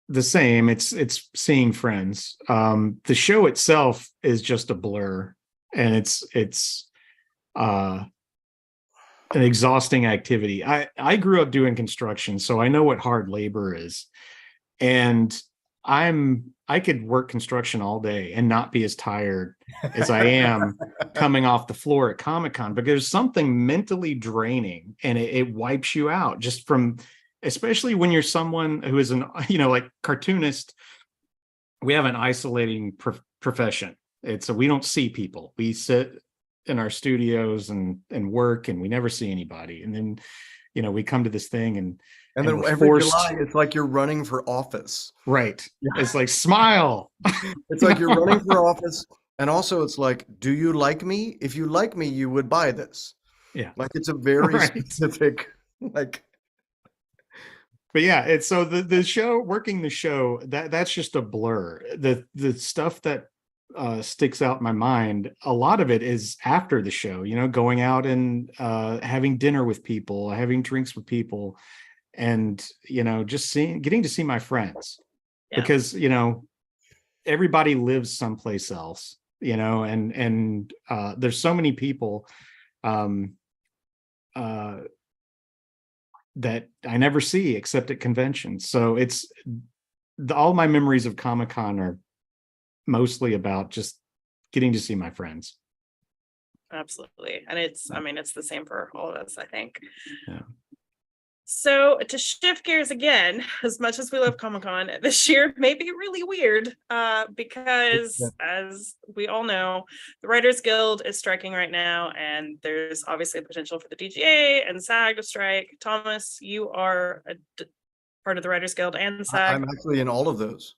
the same. It's seeing friends. The show itself is just a blur, and it's an exhausting activity. I grew up doing construction, so I know what hard labor is, and I could work construction all day and not be as tired as I am coming off the floor at Comic-Con, but there's something mentally draining, and it wipes you out just from, especially when you're someone who is like cartoonist. We have an isolating profession. We don't see people. We sit in our studios and work, and we never see anybody. And then, we come to this thing and then we're every forced, July, it's like you're running for office. Right. Yeah. It's like, smile. It's like you're running for office. And also it's like, do you like me? If you like me, you would buy this. Yeah. Like it's a very specific, like. But yeah, it's so the show, working the show, that's just a blur. The stuff that sticks out in my mind, a lot of it is after the show, going out and having dinner with people, having drinks with people, and just getting to see my friends. Yeah. Because everybody lives someplace else, and there's so many people that I never see except at conventions. So it's all my memories of Comic-Con are mostly about just getting to see my friends. Absolutely. And it's the same for all of us, I think. Yeah. So to shift gears again, as much as we love Comic-Con, this year may be really weird because as we all know, the Writers Guild is striking right now, and there's obviously the potential for the DGA and SAG to strike. Thomas, you are part of the Writers Guild and SAG. I'm actually in all of those.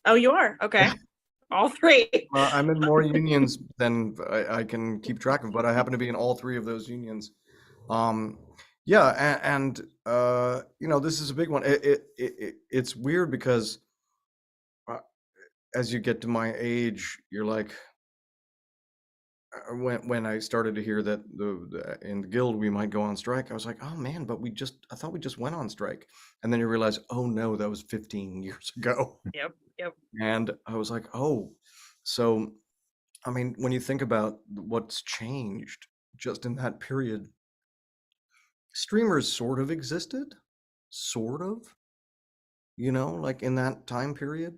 Oh, you are? Okay. All three. I'm in more unions than I can keep track of, but I happen to be in all three of those unions. Yeah, and you know, this is a big one. It's weird because as you get to my age, you're like, when I started to hear that in the guild we might go on strike, I was like, oh man, but I thought we just went on strike, and then you realize, oh no, that was 15 years ago. Yep. And I was like, oh, so I mean, when you think about what's changed just in that period, streamers sort of existed, sort of, you know, like in that time period,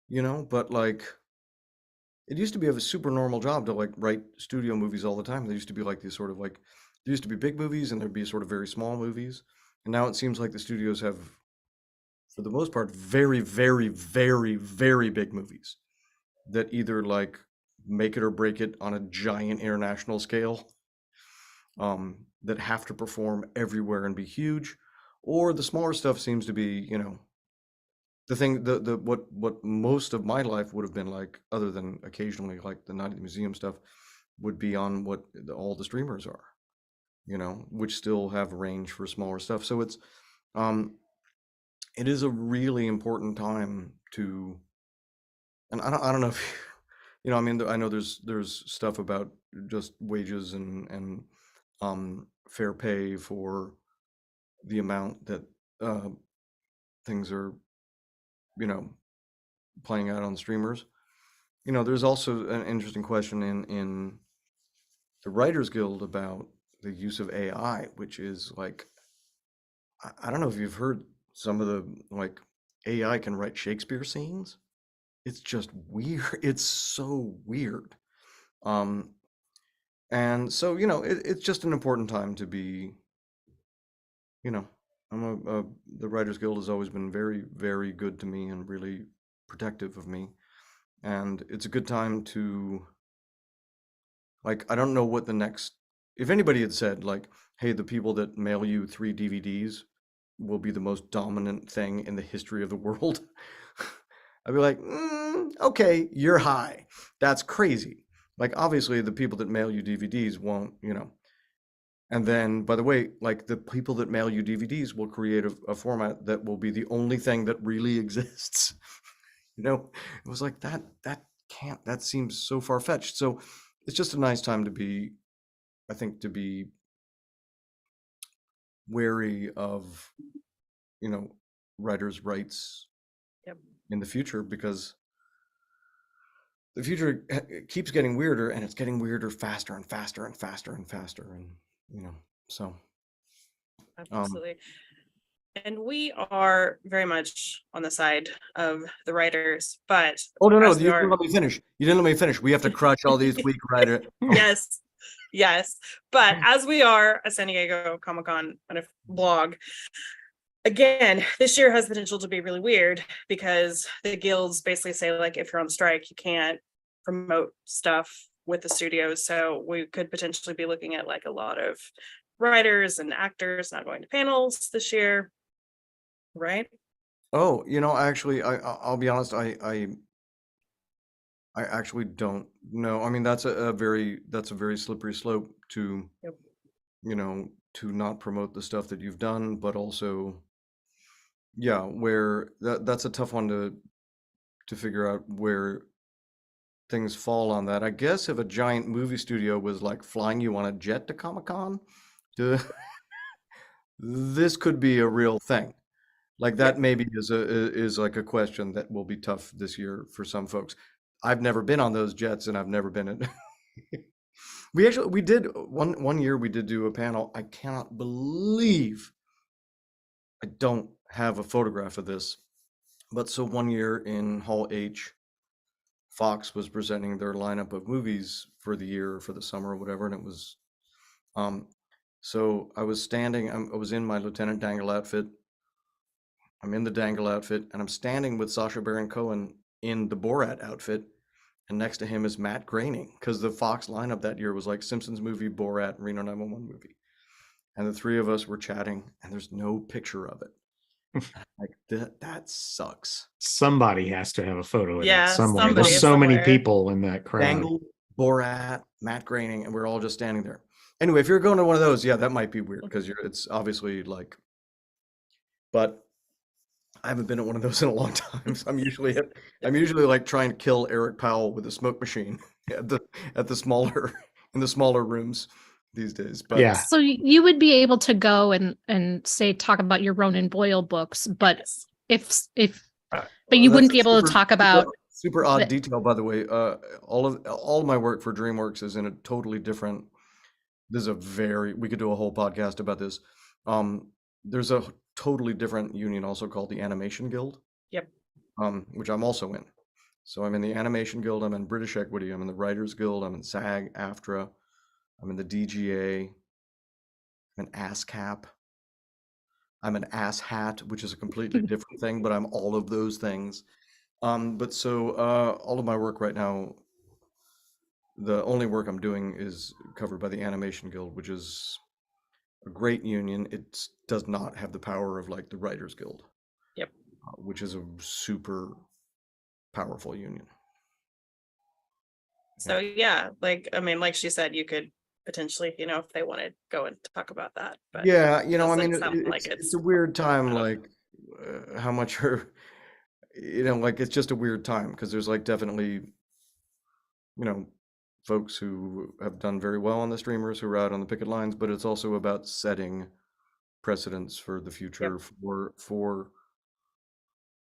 you know, but like it used to be a super normal job to like write studio movies all the time. There used to be like these sort of like, there used to be big movies and there'd be sort of very small movies. And now it seems like the studios have, for the most part, very, very, very, very big movies that either like make it or break it on a giant international scale, that have to perform everywhere and be huge, or the smaller stuff seems to be, you know, the thing, what most of my life would have been like, other than occasionally like the Night at the Museum stuff, would be on what all the streamers are, you know, which still have range for smaller stuff. So it's, it is a really important time to, and I don't know if, you know, I mean, I know there's stuff about just wages and fair pay for the amount that things are, you know, playing out on streamers. You know, there's also an interesting question in the Writers Guild about the use of AI, which is like, I don't know if you've heard some of the, like, AI can write Shakespeare scenes. It's just weird. It's so weird. And so, you know, it's just an important time to be, you know, the Writers Guild has always been very, very good to me and really protective of me. And it's a good time to, like, I don't know what the next, if anybody had said like, hey, the people that mail you 3 DVDs will be the most dominant thing in the history of the world, I'd be like, okay, you're high. That's crazy. Like, obviously the people that mail you DVDs won't, you know. And then, by the way, like the people that mail you DVDs will create a format that will be the only thing that really exists. You know, it was like that seems so far-fetched. So it's just a nice time to be, I think, to be wary of, you know, writers' rights in the future, because the future keeps getting weirder, and it's getting weirder faster and faster and faster and faster. And, you know, so. Absolutely. And we are very much on the side of the writers, but oh no, you didn't let me finish. You didn't let me finish. We have to crush all these weak writers. Yes. But as we are a San Diego Comic-Con kind of blog, again, this year has potential to be really weird because the guilds basically say, like, if you're on strike, you can't promote stuff with the studios. So we could potentially be looking at like a lot of writers and actors not going to panels this year, right? Oh, you know, actually, I'll be honest, I actually don't know. I mean, that's a very slippery slope to, you know, to not promote the stuff that you've done, but also, yeah, where that's a tough one to figure out where things fall on that. I guess if a giant movie studio was like flying you on a jet to Comic-Con, this could be a real thing. Like that maybe is like a question that will be tough this year for some folks. I've never been on those jets, and I've never been in. we did one year we did do a panel. I cannot believe I don't have a photograph of this, but so one year in Hall H, Fox was presenting their lineup of movies for the year, for the summer or whatever, and it was So I was standing, I was in my Lieutenant Dangle outfit. I'm in the Dangle outfit, and I'm standing with Sacha Baron Cohen in the Borat outfit, and next to him is Matt Groening, because the Fox lineup that year was like Simpsons movie, Borat, and Reno 911 movie. And the three of us were chatting, and there's no picture of it. Like that sucks. Somebody has to have a photo of Yeah, that somewhere. somebody There's so many somewhere. people in that crowd. Dangle, Borat, Matt Groening, and we're all just standing there. Anyway, if you're going to one of those, yeah, that might be weird because it's obviously like, but I haven't been at one of those in a long time. So I'm usually like trying to kill Eric Powell with a smoke machine at the smaller in the smaller rooms these days. But Yeah. So you would be able to go and say talk about your Ronan Boyle books, but but you that's wouldn't a be able to super- talk about super odd the- detail, by the way. All of my work for DreamWorks is in a totally different. This is we could do a whole podcast about this. There's a totally different union also called the Animation Guild. Yep. Which I'm also in. So I'm in the Animation Guild, I'm in British Equity, I'm in the Writers Guild, I'm in SAG, AFTRA, I'm in the DGA, I'm an ASCAP, I'm an ASSHAT, which is a completely different thing, but I'm all of those things. But so all of my work right now, the only work I'm doing is covered by the Animation Guild, which is a great union. It does not have the power of like the Writers Guild. Yep. Which is a super powerful union. So yeah, like I mean, like she said, you could potentially, if they wanted to go and talk about that. But Yeah, I mean, doesn't sound like it's a weird time, enough. like how much are, like it's just a weird time because there's like definitely, folks who have done very well on the streamers who are out on the picket lines, but it's also about setting precedents for the future for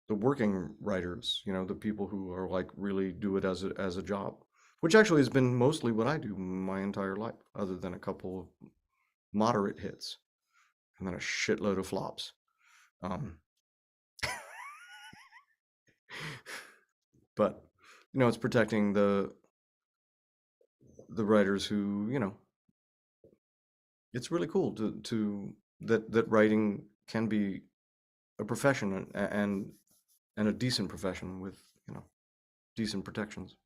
the working writers, the people who are like really do it as a job, which actually has been mostly what I do my entire life, other than a couple of moderate hits and then a shitload of flops. But it's protecting the writers who, it's really cool to that writing can be a profession and a decent profession with decent protections.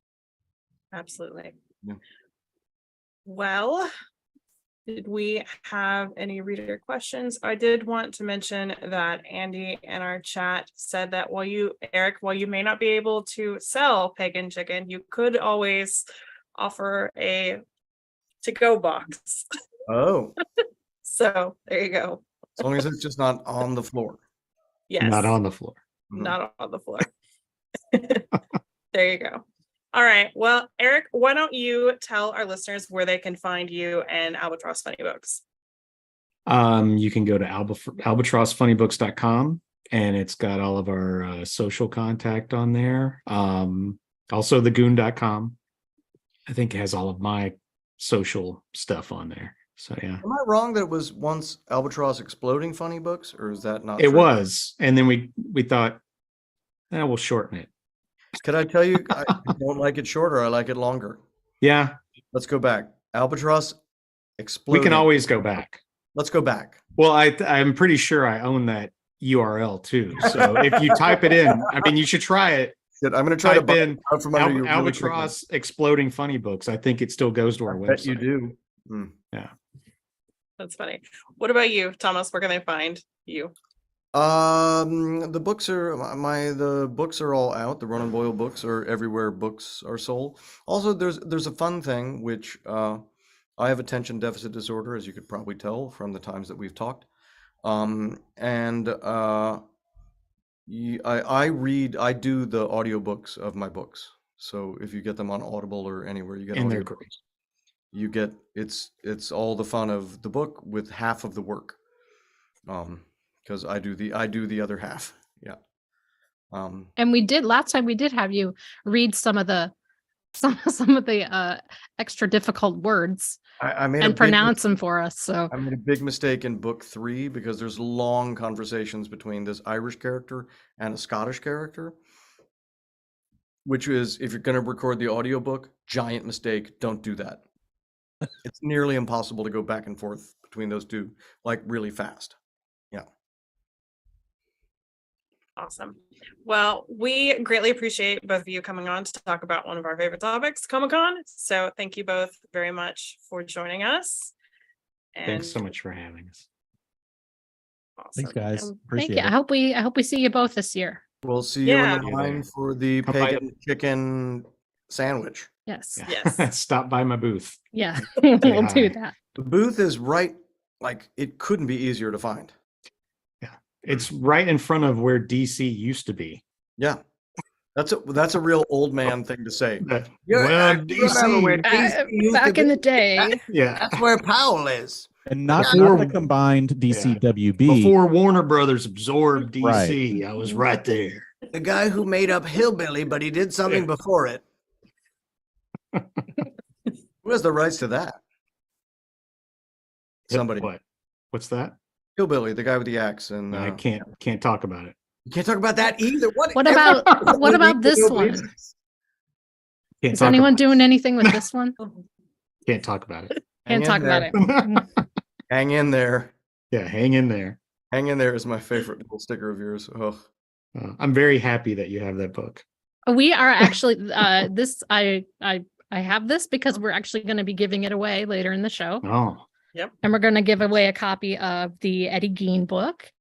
Absolutely. Yeah. Well, did we have any reader questions? I did want to mention that Andy in our chat said that Eric, while you may not be able to sell pagan chicken, you could always offer a to-go box. Oh, So there you go. as long as it's just not on the floor. Yes. Not on the floor. Mhm. Not on the floor. There you go. All right. Well, Eric, why don't you tell our listeners where they can find you and Albatross Funny Books? You can go to albatrossfunnybooks.com and it's got all of our social contact on there. Also the goon.com. I think it has all of my social stuff on there. So yeah. Am I wrong that it was once Albatross Exploding Funny Books, or is that not It true? was. And then we thought, we'll shorten it. Can I tell you, I don't like it shorter, I like it longer. Yeah. Let's go back. Albatross Exploding. We can always go back. Let's go back. Well, I'm pretty sure I own that URL too. So if you type it in, I mean, you should try it. Good. I'm going to try to Type buy in it out from under you. Really Albatross Exploding Funny Books. I think it still goes to our quickly. I website. bet you do. Yeah. That's funny. What about you, Thomas? Where can they find you? The books are all out. The Ronan Boyle books are everywhere books are sold. Also, there's a fun thing which I have attention deficit disorder, as you could probably tell from the times that we've talked. I do the audiobooks of my books. So if you get them on Audible or anywhere you get And they're audiobooks, great. you get it's all the fun of the book with half of the work. Because I do the other half. Yeah. And last time we did have you read some of the extra difficult words I made a and big pronounce them for us. So I made a big mistake in book 3 because there's long conversations between this Irish character and a Scottish character, which is, if you're going to record the audiobook, giant mistake. Don't do that. It's nearly impossible to go back and forth between those two, like really fast. Yeah. Awesome. Well, we greatly appreciate both of you coming on to talk about one of our favorite topics, Comic-Con. So thank you both very much for joining us. Thanks so much for having us. Thanks, Awesome. guys. And Appreciate Thank you. it. I hope we see you both this year. We'll see you in Yeah. the line for the Come by pagan chicken sandwich. Yes. Yeah. Yes. Stop by my booth. Yeah, we'll do hi. that. The booth is right, like it couldn't be easier to find. It's right in front of where DC used to be. Yeah. That's a real old man thing to say. Well, Back in the day. Yeah. That's where Powell is. And not Before- the combined DCWB. Before Warner Brothers absorbed Right. DC, I was right there. The guy who made up Hillbilly, but he did something Yeah. before it. Who has the rights to that? Somebody. What? What's that? Hillbilly, the guy with the axe, and I can't talk about it. you can't talk about that either. What about this one? Can't Is talk anyone about doing anything with this one? it. Can't talk about it. Can't talk about it. Hang in there. Yeah, hang in there. Hang in there is my favorite little sticker of yours. Oh, I'm very happy that you have that book. We are actually this I have this because we're actually going to be giving it away later in the show. Oh, And we're going to give away a copy of the Eddie Gein book.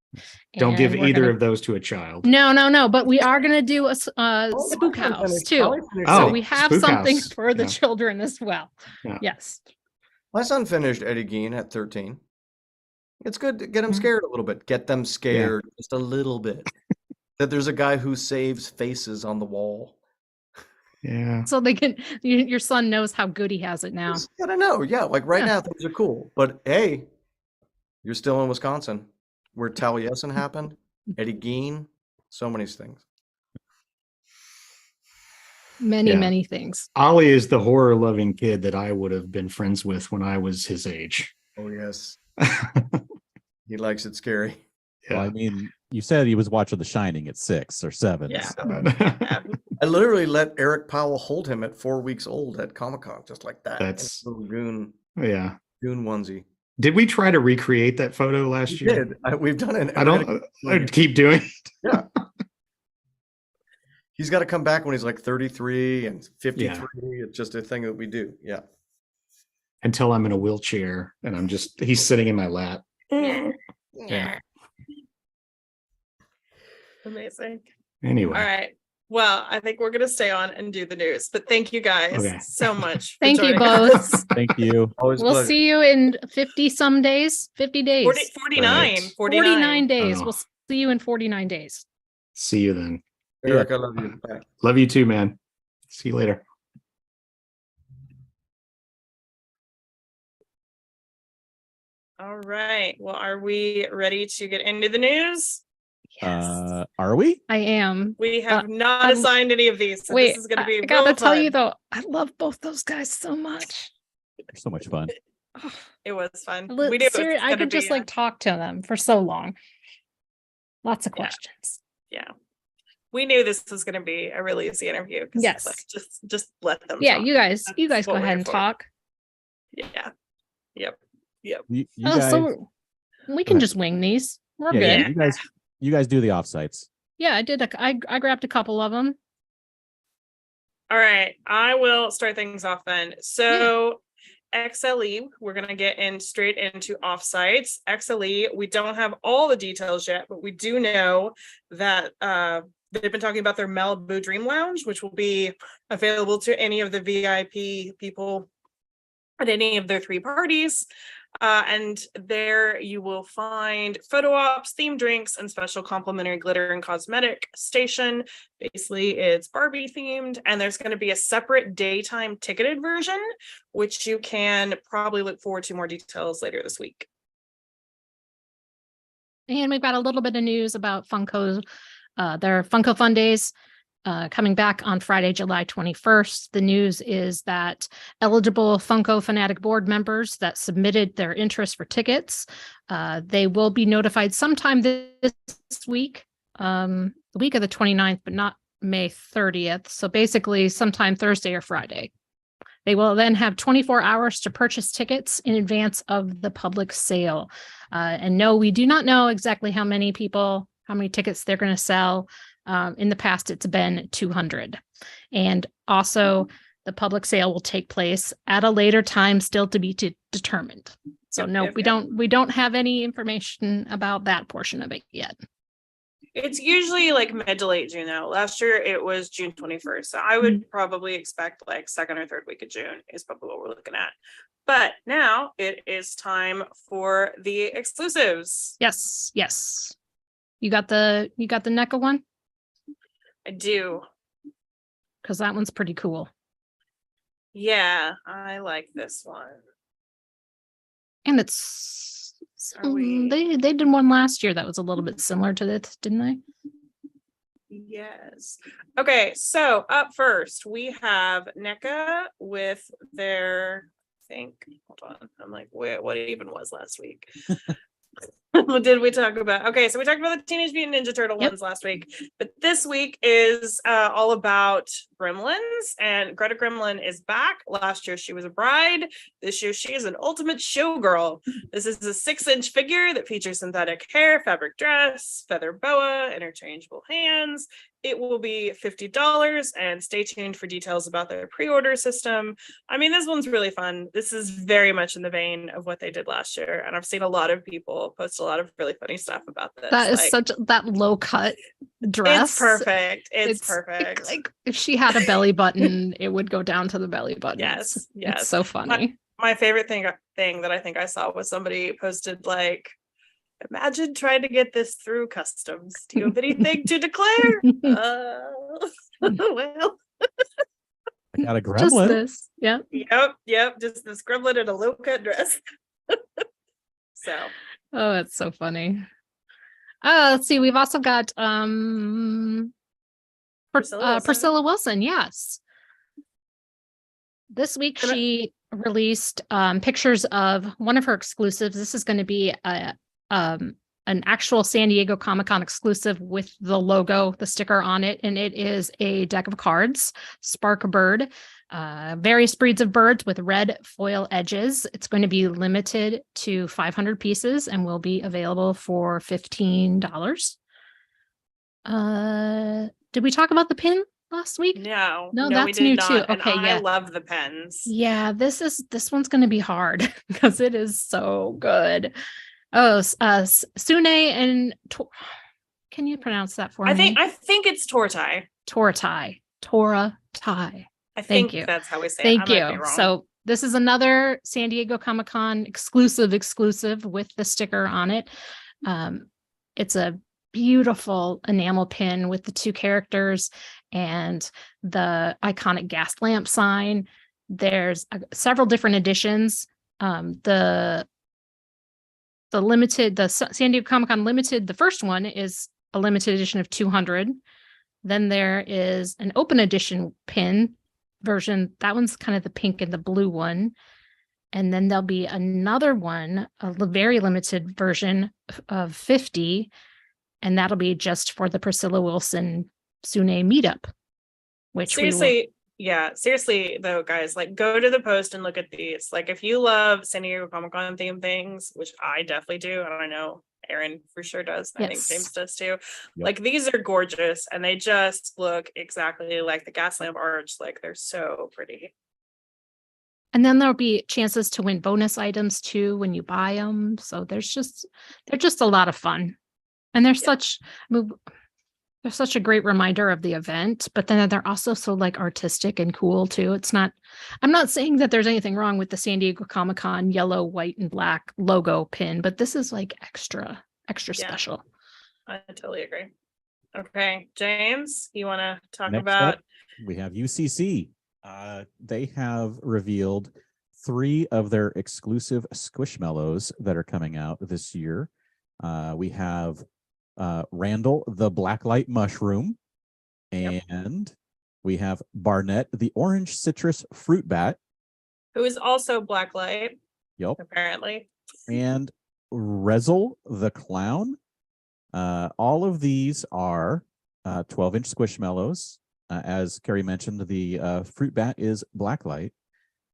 don't give And we're either gonna- of those to a child. No, but we are going to do a spook house too. Oh, So we have Spook something House. for the Yeah. children as well. Yeah. Yes. my son finished Eddie Gein at 13. It's good to get them Mm-hmm. scared a little bit. Get them scared just a little bit. That there's a guy who saves faces on the wall. Yeah. So they can your son knows how good he has it now. Just gotta know. Yeah, like right Yeah. now things are cool. But hey, you're still in Wisconsin, where Taliesin happened, Eddie Gein, so many things. Yeah. Many things. Ollie is the horror loving kid that I would have been friends with when I was his age. Oh yes, he likes it scary. Well, I mean, you said he was watching The Shining at 6 or 7. Yeah. so- I literally let Eric Powell hold him at 4 weeks old at Comic-Con, just like that. in a That's- little Goon Yeah. onesie. Did we try to recreate that photo last We year? did. We've done it. I don't. I'd keep doing it. He's got to come back when he's like 33 and 53. It's just a thing that we do. Yeah. Until I'm in a wheelchair and he's sitting in my lap. Yeah. Amazing. Anyway. All right. Well, I think we're going to stay on and do the news, but thank you guys Okay. so much. for Thank you joining us. both. Thank you. Always a We'll pleasure. see you in 50 some days, 50 days. 49. Right. 49 days. Oh. We'll see you in 49 days. See you then. Eric, I love you. Bye. Love you too, man. See you later. All right. Well, are we ready to get into the news? Are we? I am. We have not I'm- assigned any of these. So Wait, this is going to be I gotta real tell you fun. though, I love both those guys so much. They're so much fun. It was fun. Li- We knew it was I gonna could just be, like talk to them for so long. Lots of Yeah. questions. we knew this was going to be a really easy interview. 'Cause Yes. it's like, just let them. Yeah, talk. you guys That's go what we're ahead here and for. talk. Yeah. Yep. You Oh, guys, so we can ahead. just wing these. We're yeah, good. you guys do the offsites. Yeah, I did. I grabbed a couple of them. All right, I will start things off then. So XLE, we're going to get in straight into offsites. XLE, we don't have all the details yet, but we do know that they've been talking about their Malibu Dream Lounge, which will be available to any of the VIP people at any of their 3 parties. And there you will find photo ops, themed drinks, and special complimentary glitter and cosmetic station. Basically, it's Barbie themed, and there's going to be a separate daytime ticketed version, which you can probably look forward to more details later this week. And we've got a little bit of news about Funko, their Funko Fun Days coming back on Friday, July 21st. The news is that eligible Funko Fanatic board members that submitted their interest for tickets, they will be notified sometime this week, the week of the 29th, but not May 30th. So basically sometime Thursday or Friday. They will then have 24 hours to purchase tickets in advance of the public sale. And no, we do not know exactly how many tickets they're going to sell. In the past, it's been 200. And also, the public sale will take place at a later time, still to be determined. So no, we don't have any information about that portion of it yet. It's usually like mid to late June though. Last year it was June 21st. So I would probably expect like second or third week of June is probably what we're looking at. But now it is time for the exclusives. Yes. You got the NECA one? I do. Because that one's pretty cool. Yeah, I like this one. And they did one last year that was a little bit similar to this, didn't they? Yes. Okay, so up first we have NECA with their, hold on, I'm like, what even was last week? What did we talk about? Okay, so we talked about the Teenage Mutant Ninja Turtle ones last week, but this week is all about Gremlins, and Greta Gremlin is back. Last year she was a bride. This year she is an ultimate showgirl. This is a 6-inch figure that features synthetic hair, fabric dress, feather boa, interchangeable hands. It will be $50, and stay tuned for details about their pre-order system. I mean, this one's really fun. This is very much in the vein of what they did last year, and I've seen a lot of people post a lot of really funny stuff about this. That is that low cut dress. It's perfect. It's perfect. Like if she had a belly button, it would go down to the belly button. Yes. It's so funny. My favorite thing that I think I saw was somebody posted like, imagine trying to get this through customs. Do you have anything to declare? Well, I got a gremlin. Just this. Yeah. Yep. Just this gremlin in a low cut dress. So. Oh, that's so funny. Let's see. We've also got Priscilla Wilson. Yes. This week she released pictures of one of her exclusives. This is going to be an actual San Diego Comic-Con exclusive with the logo, the sticker on it, and it is a deck of cards, Spark Bird, various breeds of birds with red foil edges. It's going to be limited to 500 pieces and will be available for $15. Did we talk about the pin last week? No, that's new too. Okay, I love the pens. Yeah, this one's going to be hard because it is so good. Oh, Sune and can you pronounce that for me? I think it's Tortai. Tortai. I think that's how we say it. Thank you. So this is another San Diego Comic-Con exclusive with the sticker on it. It's a beautiful enamel pin with the two characters and the iconic gas lamp sign. There's several different editions. The San Diego Comic-Con limited, the first one is a limited edition of 200. Then there is an open edition pin version. That one's kind of the pink and the blue one. And then there'll be another one, a very limited version of 50. And that'll be just for the Priscilla Wilson Sune meetup. Which seriously though, guys, like go to the post and look at these. Like if you love San Diego Comic-Con themed things, which I definitely do, and I know Aaron for sure does, I think James does too. Yep. Like these are gorgeous and they just look exactly like the gas lamp arch. Like they're so pretty. And then there'll be chances to win bonus items too when you buy them. So they're just a lot of fun. And they're such a great reminder of the event, but then they're also so like artistic and cool too. I'm not saying that there's anything wrong with the San Diego Comic-Con yellow, white, and black logo pin, but this is like extra special. I totally agree. Okay, James, you want to talk Next about? up, we have UCC. They have revealed 3 of their exclusive Squishmallows that are coming out this year. We have Randall the Blacklight Mushroom, and we have Barnett the Orange Citrus Fruit Bat, who is also Blacklight. Yep. Apparently. And Rezel the Clown. All of these are 12-inch Squishmallows. As Carrie mentioned, the Fruit Bat is Blacklight.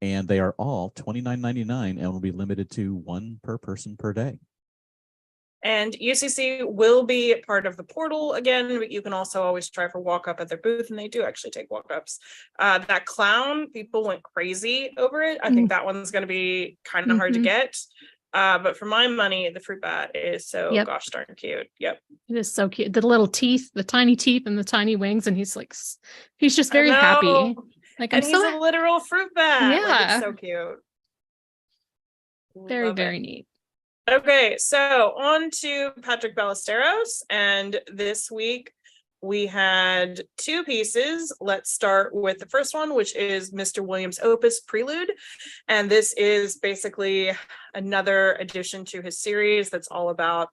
and they are all $29.99 and will be limited to one per person per day. And UCC will be part of the portal again, but you can also always try for walk up at their booth, and they do actually take walk ups. That clown, people went crazy over it. I think that one's going to be kind of hard to get. But for my money, the fruit bat is so gosh darn cute. Yep. It is so cute. The little teeth, the tiny teeth and the tiny wings. And he's like, he's just very happy. Like, and he's a literal fruit bat. Yeah. Like, it's so cute. Very, very neat. Okay, so on to Patrick Ballesteros, and this week we had two pieces. Let's start with the first one, which is Mr. Williams' Opus Prelude, and this is basically another addition to his series that's all about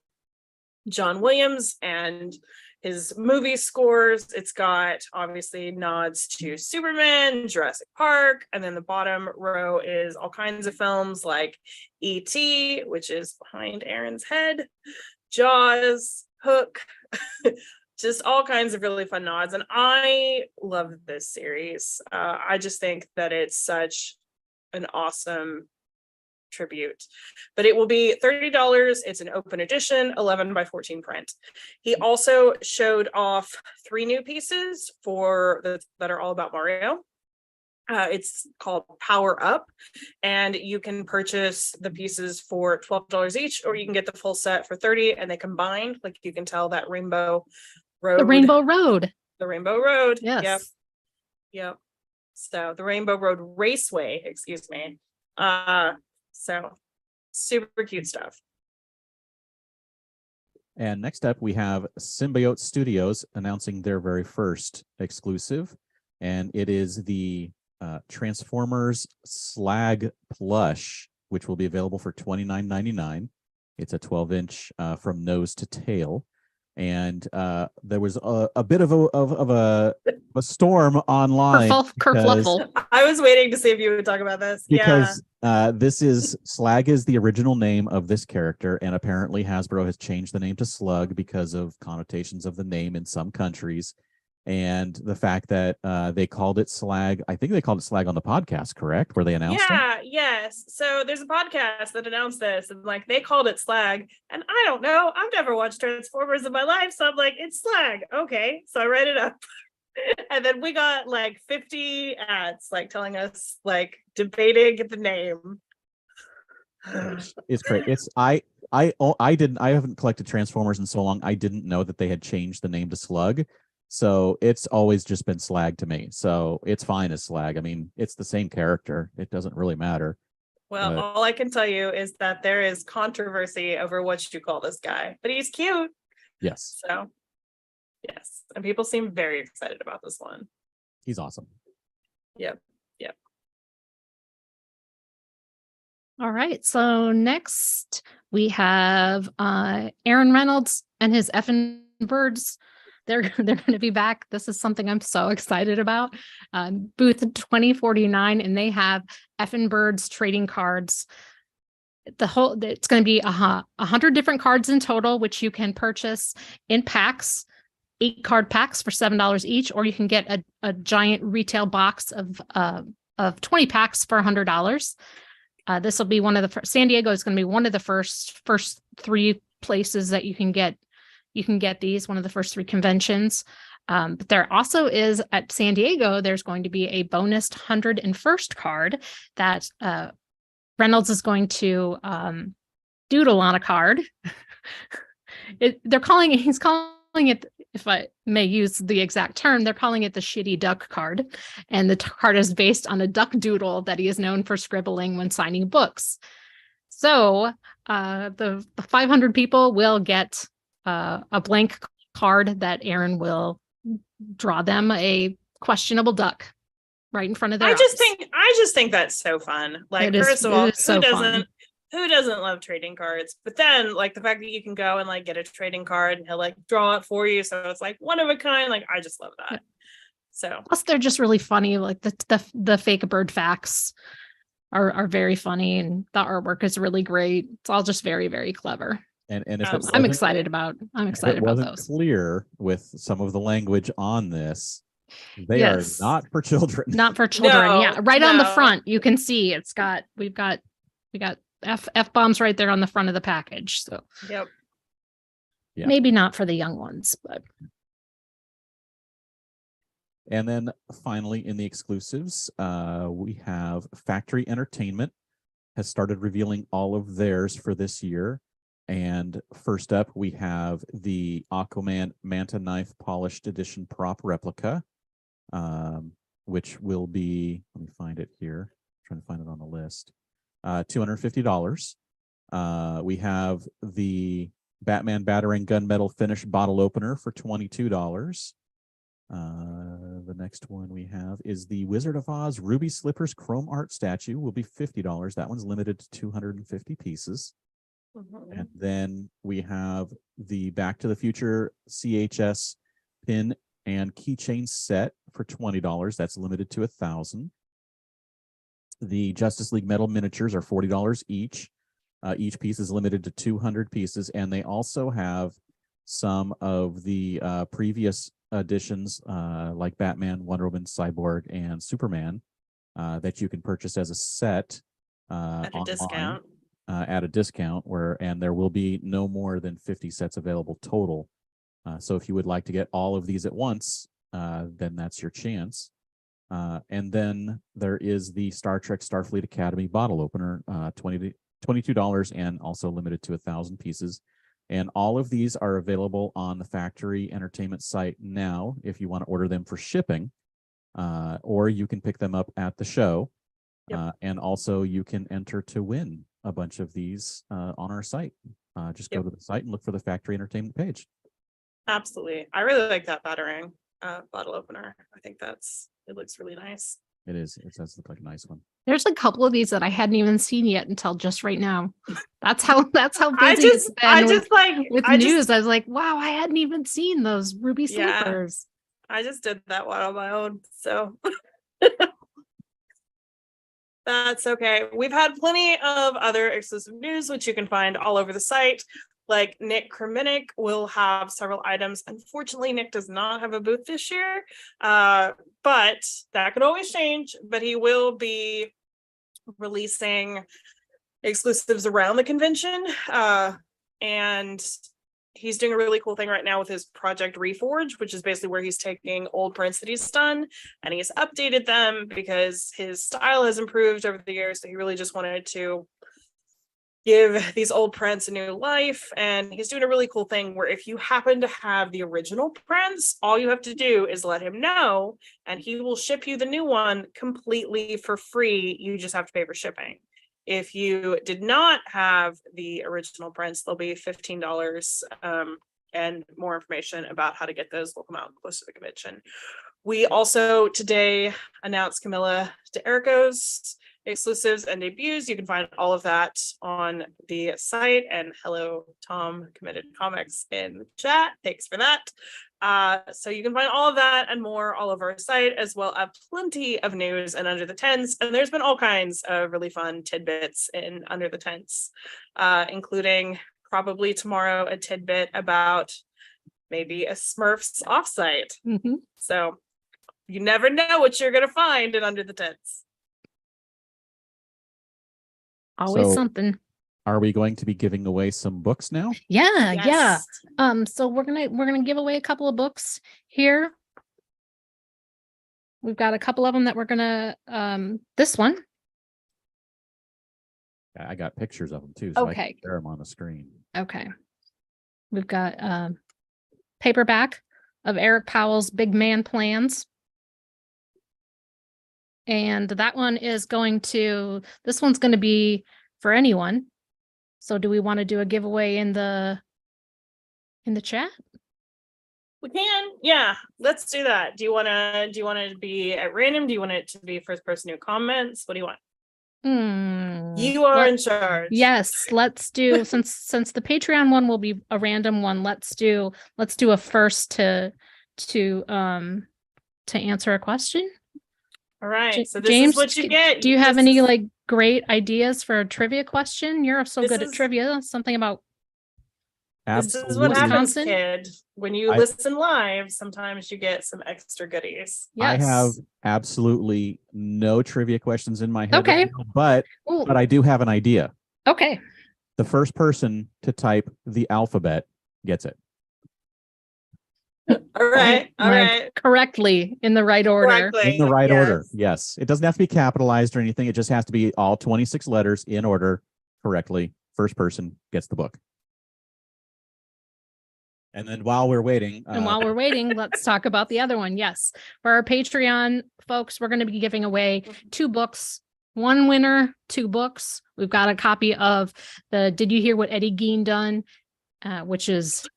John Williams and his movie scores. It's got obviously nods to Superman, Jurassic Park, and then the bottom row is all kinds of films like E.T., which is behind Aaron's head, Jaws, Hook, just all kinds of really fun nods. And I love this series. I just think that it's such an awesome tribute, but it will be $30. It's an open edition 11 by 14 print. He also showed off 3 new pieces that are all about Mario. It's called Power Up, and you can purchase the pieces for $12 each, or you can get the full set for $30, and they combined, like you can tell that Rainbow Road. The Rainbow Road. The Rainbow Road. Yes. Yep. So the Rainbow Road Raceway, excuse me. So super cute stuff. And next up, we have Symbiote Studios announcing their very first exclusive, and it is the Transformers Slag plush, which will be available for $29.99. It's a 12-inch from nose to tail. And there was a bit of a storm online. Kerfluffle. I was waiting to see if you would talk about this. Because this is Slag is the original name of this character, and apparently Hasbro has changed the name to Slug because of connotations of the name in some countries. And the fact that they called it Slag, I think they called it Slag on the podcast, correct? Where they announced it? Yes. So there's a podcast that announced this, and like they called it Slag, and I don't know. I've never watched Transformers in my life, so I'm like, it's Slag. Okay, so I read it up, and then we got like 50 ads, like telling us, like debating the name. It's great. It's I haven't collected Transformers in so long. I didn't know that they had changed the name to Slug. So it's always just been Slag to me. So it's fine as Slag. I mean, it's the same character. It doesn't really matter. Well, all I can tell you is that there is controversy over what you call this guy, but he's cute. Yes. So, yes. And people seem very excited about this one. He's awesome. Yep. All right. So next we have Aaron Reynolds and his effing birds. They're going to be back. This is something I'm so excited about. Booth 2049, and they have effing birds trading cards. It's going to be 100 different cards in total, which you can purchase in packs, 8 card packs for $7 each, or you can get a giant retail box of 20 packs for $100. This will be one of the first. San Diego is going to be one of the first 3 places that you can get these, one of the first 3 conventions. But there also is at San Diego, there's going to be a bonus 101st card that Reynolds is going to doodle on a card. He's calling it, if I may use the exact term, they're calling it the shitty duck card. And the card is based on a duck doodle that he is known for scribbling when signing books. So the 500 people will get a blank card that Aaron will draw them a questionable duck right in front of their eyes. I just think that's so fun. Like, first of all, who doesn't love trading cards? But then like the fact that you can go and like get a trading card and he'll like draw it for you. So it's like one of a kind. Like, I just love that. Yeah. So plus they're just really funny. Like the fake bird facts are very funny, and the artwork is really great. It's all just very, very clever. And if I'm excited about those. Clear with some of the language on this, They Yes. are not for children. Not for children. Yeah, No, right on the no. front, you can see we got F bombs right there on the front of the package. So Yep. Yeah. maybe not for the young ones, but And then finally, in the exclusives, we have Factory Entertainment has started revealing all of theirs for this year. And first up, we have the Aquaman Manta Knife Polished Edition prop replica, which will be, let me find it here, I'm trying to find it on the list, $250. We have the Batman Batarang Gunmetal Finish bottle opener for $22. The next one we have is the Wizard of Oz Ruby Slippers Chrome Art statue, will be $50. That one's limited to 250 pieces. Mhm. And then we have the Back to the Future CHS pin and keychain set for $20. That's limited to 1,000. The Justice League metal miniatures are $40 each. Each piece is limited to 200 pieces, and they also have some of the previous editions like Batman, Wonder Woman, Cyborg, and Superman that you can purchase as a set At a online, discount. at a discount, and there will be no more than 50 sets available total. So if you would like to get all of these at once, then that's your chance. And then there is the Star Trek Starfleet Academy bottle opener, $22 and also limited to 1,000 pieces. And all of these are available on the Factory Entertainment site now if you want to order them for shipping, or you can pick them up at the show. Yep. And also you can enter to win a bunch of these on our site. Just go Yep. to the site and look for the Factory Entertainment page. Absolutely. I really like that Batarang bottle opener. I think it looks really nice. It is. It does look like a nice one. there's a couple of these that I hadn't even seen yet until just right now. That's how I busy it's just, been I with, just like, with I news. just, I was like, wow, I hadn't even seen those ruby Yeah. slippers. I just did that one on my own. So that's okay. We've had plenty of other exclusive news, which you can find all over the site. Like Nick Kremenick will have several items. Unfortunately, Nick does not have a booth this year, but that could always change. But he will be releasing exclusives around the convention. And he's doing a really cool thing right now with his Project Reforge, which is basically where he's taking old prints that he's done and he's updated them because his style has improved over the years. So he really just wanted to give these old prints a new life. And he's doing a really cool thing where if you happen to have the original prints, all you have to do is let him know and he will ship you the new one completely for free. You just have to pay for shipping. If you did not have the original prints, they'll be $15. And more information about how to get those will come out close to the convention. We also today announced Camilla DeErico's exclusives and debuts. You can find all of that on the site. And hello, Tom Committed Comics in the chat. Thanks for that. So you can find all of that and more all over our site, as well as plenty of news and Under the Tents. And there's been all kinds of really fun tidbits in Under the Tents, including probably tomorrow a tidbit about maybe a Smurfs offsite. Mm-hmm. So you never know what you're going to find in Under the Tents. Always So- something. Are we going to be giving away some books now? Yeah, yeah. Yes. So we're gonna give away a couple of books here. We've got a couple of them that we're gonna this one. I got pictures of them too, so I Okay. can share them on the screen. Okay. We've got paperback of Eric Powell's Big Man Plans. And that one is this one's going to be for anyone. So do we want to do a giveaway in the chat? We can, yeah. Let's do that. Do you want it to be at random? Do you want it to be first person who comments? What do you want? You are in charge. Yes, let's do since the Patreon one will be a random one. Let's do a first to answer a question. All right. So this James, is what you get. do you have This any is- like great ideas for a trivia question? You're so This good at is- trivia. Something about This is what Absolutely. happens, Wisconsin? kid. When you I- listen live, sometimes you get some extra goodies. I have Yes. absolutely no trivia questions in my head, Okay. right now, but Ooh, I do have an idea. okay. The first person to type the alphabet gets it. All right. All Like, right. correctly in the right order. Correctly. In the right order. Yes. Yes. It doesn't have to be capitalized or anything. It just has to be all 26 letters in order correctly. First person gets the book. And then while we're waiting, And while we're waiting, let's talk about the other one. Yes. For our Patreon folks, we're going to be giving away 2 books. One winner, 2 books. We've got a copy of the Did You Hear What Eddie Gein Done? Which is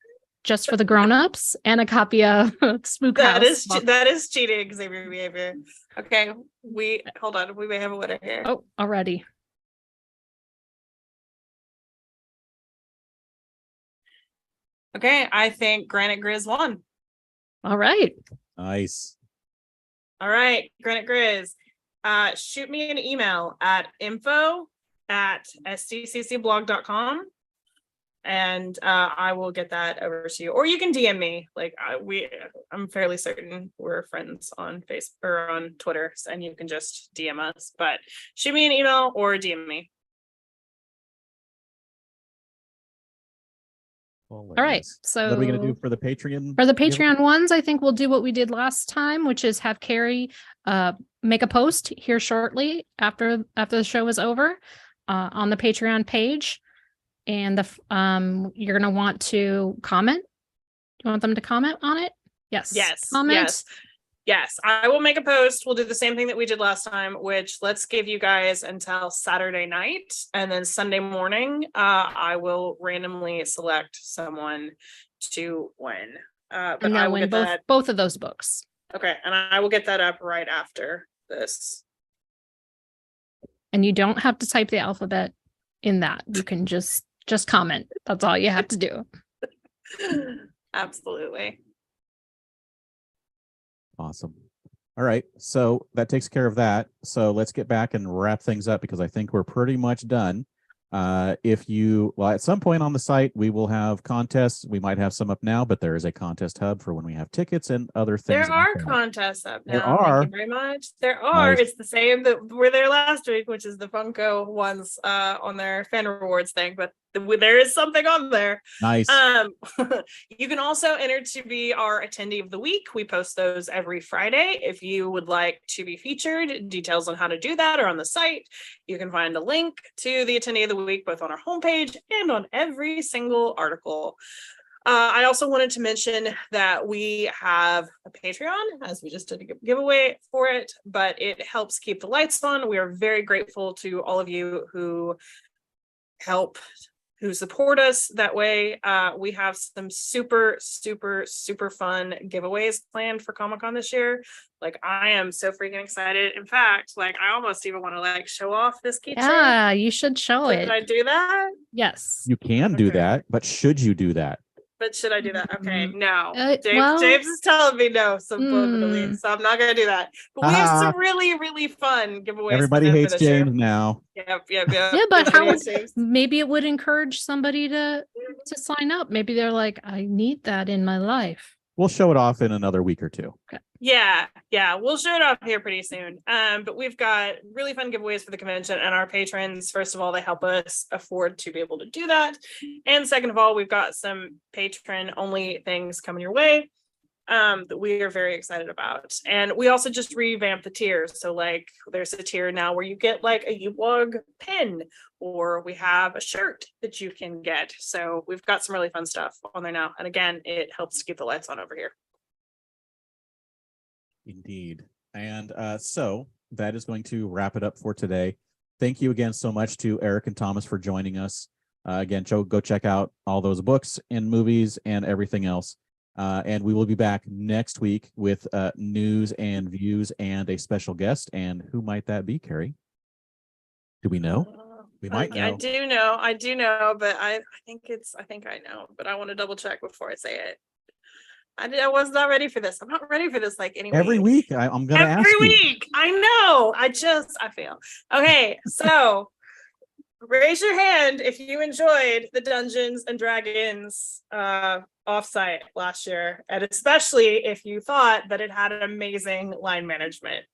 just for the grown-ups, and a copy of Spook That House. that is cheating, Xavier behavior. Okay, hold on. We may have a winner here. Oh, already. Okay, I think Granite Grizz won. All right. nice. All right, Granite Grizz. Shoot me an email at info@sdccblog.com and I will get that over to you. Or you can DM me. Like I'm fairly certain we're friends on Facebook or on Twitter, and you can just DM us. But shoot me an email or DM me. All right. So what are we going to do for the Patreon? for the giveaway? Patreon ones, I think we'll do what we did last time, which is have Carrie make a post here shortly after the show is over on the Patreon page. And you're gonna want to comment. Do you want them to comment on it? Yes. Yes. Comment. Yes, I will make a post. We'll do the same thing that we did last time, which let's give you guys until Saturday night, and then Sunday morning, I will randomly select someone to win. But And I they'll will win get both of those books. okay, and I will get that up right after this. And you don't have to type the alphabet in that. You can just comment. That's all you have to do. Absolutely. Awesome. All right. So that takes care of that. So let's get back and wrap things up because I think we're pretty much done. At some point on the site, we will have contests. We might have some up now, but there is a contest hub for when we have tickets and other things. There are like that. contests up now. There are. Thank you very much. There are. Nice. It's the same that were there last week, which is the Funko ones on their fan rewards thing, but there is something on there. Nice. You can also enter to be our attendee of the week. We post those every Friday. If you would like to be featured, details on how to do that are on the site. You can find a link to the attendee of the week both on our homepage and on every single article. I also wanted to mention that we have a Patreon, as we just did a giveaway for it, but it helps keep the lights on. We are very grateful to all of you who support us that way. We have some super fun giveaways planned for Comic-Con this year. Like, I am so freaking excited. In fact, like, I almost even want to show off this keychain. Yeah, you should show it. Should I do that? Yes. You can do Okay. that, but should you do that? But should I do that? Okay, no. well- James is telling me no, subliminally, so I'm not gonna do that. But we have some really fun giveaways. Everybody planned for hates this year. James now. Yep. Yeah, but Everybody how hates James. maybe it would encourage somebody to sign up. Maybe they're like, I need that in my life. We'll show it off in another week or two. Yeah, we'll show it off here pretty soon. But we've got really fun giveaways for the convention, and our patrons, first of all, they help us afford to be able to do that. And second of all, we've got some patron only things coming your way that we are very excited about. And we also just revamped the tiers. So there's a tier now where you get a U-Blog pen, or we have a shirt that you can get. So we've got some really fun stuff on there now. And again, it helps to keep the lights on over here. Indeed. And so that is going to wrap it up for today. Thank you again so much to Eric and Thomas for joining us. Again, go check out all those books and movies and everything else. And we will be back next week with news and views and a special guest. And who might that be, Carrie? Do we know? We might know. I do know, but I think I know, but I want to double check before I say it. I was not ready for this. I'm not ready for this anyway. Every week, I'm going to ask Every you. week. I know. I fail. Okay, so raise your hand if you enjoyed the Dungeons and Dragons offsite last year, and especially if you thought that it had an amazing line management.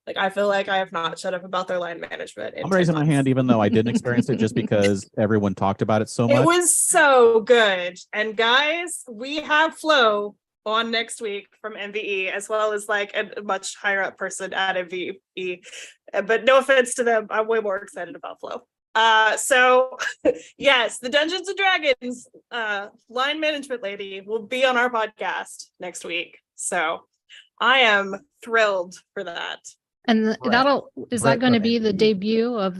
Like, I feel like I have not shut up about their line management. I'm raising my hand even though I didn't experience it, just because everyone talked about it so It much. was so good. And guys, we have Flo on next week from MVE, as well as like a much higher up person at MVE. But no offense to them, I'm way more excited about Flo. So yes, the Dungeons and Dragons line management lady will be on our podcast next week. So I am thrilled for that. And Brett. is Brett that going to from be the NBC. debut of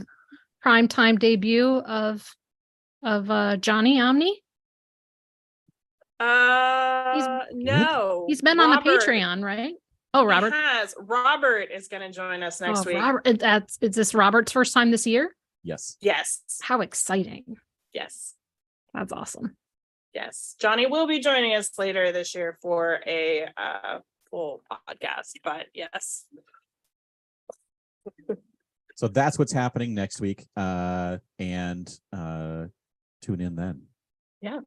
primetime debut of Johnny Omni? No. He's been on the Robert. Patreon, right? Oh, Robert. He has. Robert is going to join us next week. Robert, is this Robert's first time this year? Yes. Yes. How exciting. Yes. That's awesome. Yes. Johnny will be joining us later this year for a full podcast, but yes. So that's what's happening next week. And tune in then. Yeah.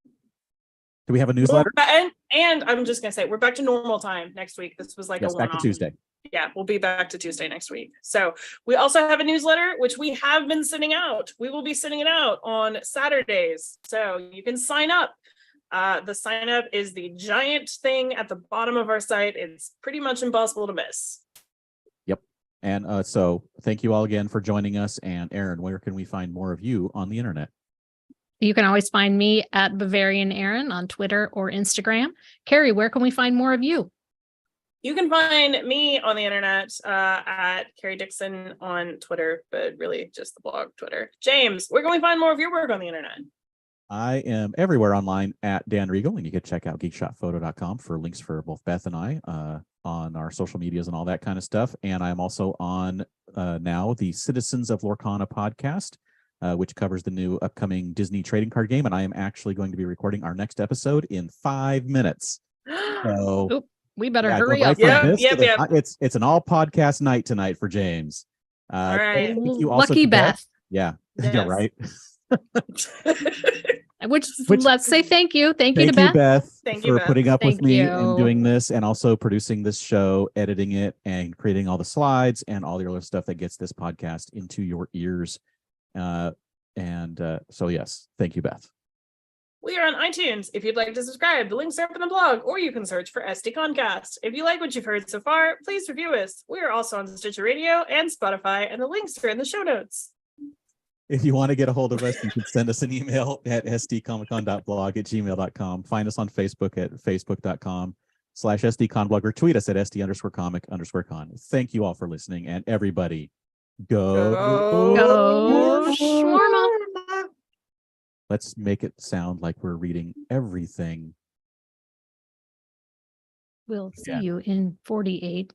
Do we have a newsletter? And I'm just gonna say we're back to normal time next week. This was like Yes, a back to one-off. Tuesday. Yeah, we'll be back to Tuesday next week. So we also have a newsletter, which we have been sending out. We will be sending it out on Saturdays. So you can sign up. The sign up is the giant thing at the bottom of our site. It's pretty much impossible to miss. Yep. And so thank you all again for joining us. And Aaron, where can we find more of you on the internet? You can always find me at Bavarian Aaron on Twitter or Instagram. Carrie, where can we find more of you? You can find me on the internet at Carrie Dixon on Twitter, but really just the blog Twitter. James, where can we find more of your work on the internet? I am everywhere online at Dan Regal, and you can check out geekshotphoto.com for links for both Beth and I on our social medias and all that kind of stuff. And I'm also on now the Citizens of Lorcana podcast, which covers the new upcoming Disney trading card game. And I am actually going to be recording our next episode in 5 minutes. So Oop, we better yeah, hurry go right up. from Yep, this to yep, the- yep. It's an all podcast night tonight for James. All right. Thank you also Lucky to Beth. Beth. Yeah, yeah, Yes. right. Which Which- let's say thank you. Thank you Thank to you, Beth. Beth, Thank you, for Beth. putting up with Thank me you. and doing this, and also producing this show, editing it, and creating all the slides and all the other stuff that gets this podcast into your ears. So yes, thank you, Beth. We are on iTunes. If you'd like to subscribe, the links are up in the blog, or you can search for SDConCast. If you like what you've heard so far, please review us. We are also on Stitcher Radio and Spotify, and the links are in the show notes. If you want to get a hold of us, you can send us an email at sdcomiccon.blog@gmail.com. Find us on Facebook at facebook.com/sdconblog, or tweet us at sd_comic_con. Thank you all for listening, and everybody Go shawarma. Let's make it sound like we're reading everything. We'll see Yeah. you in 48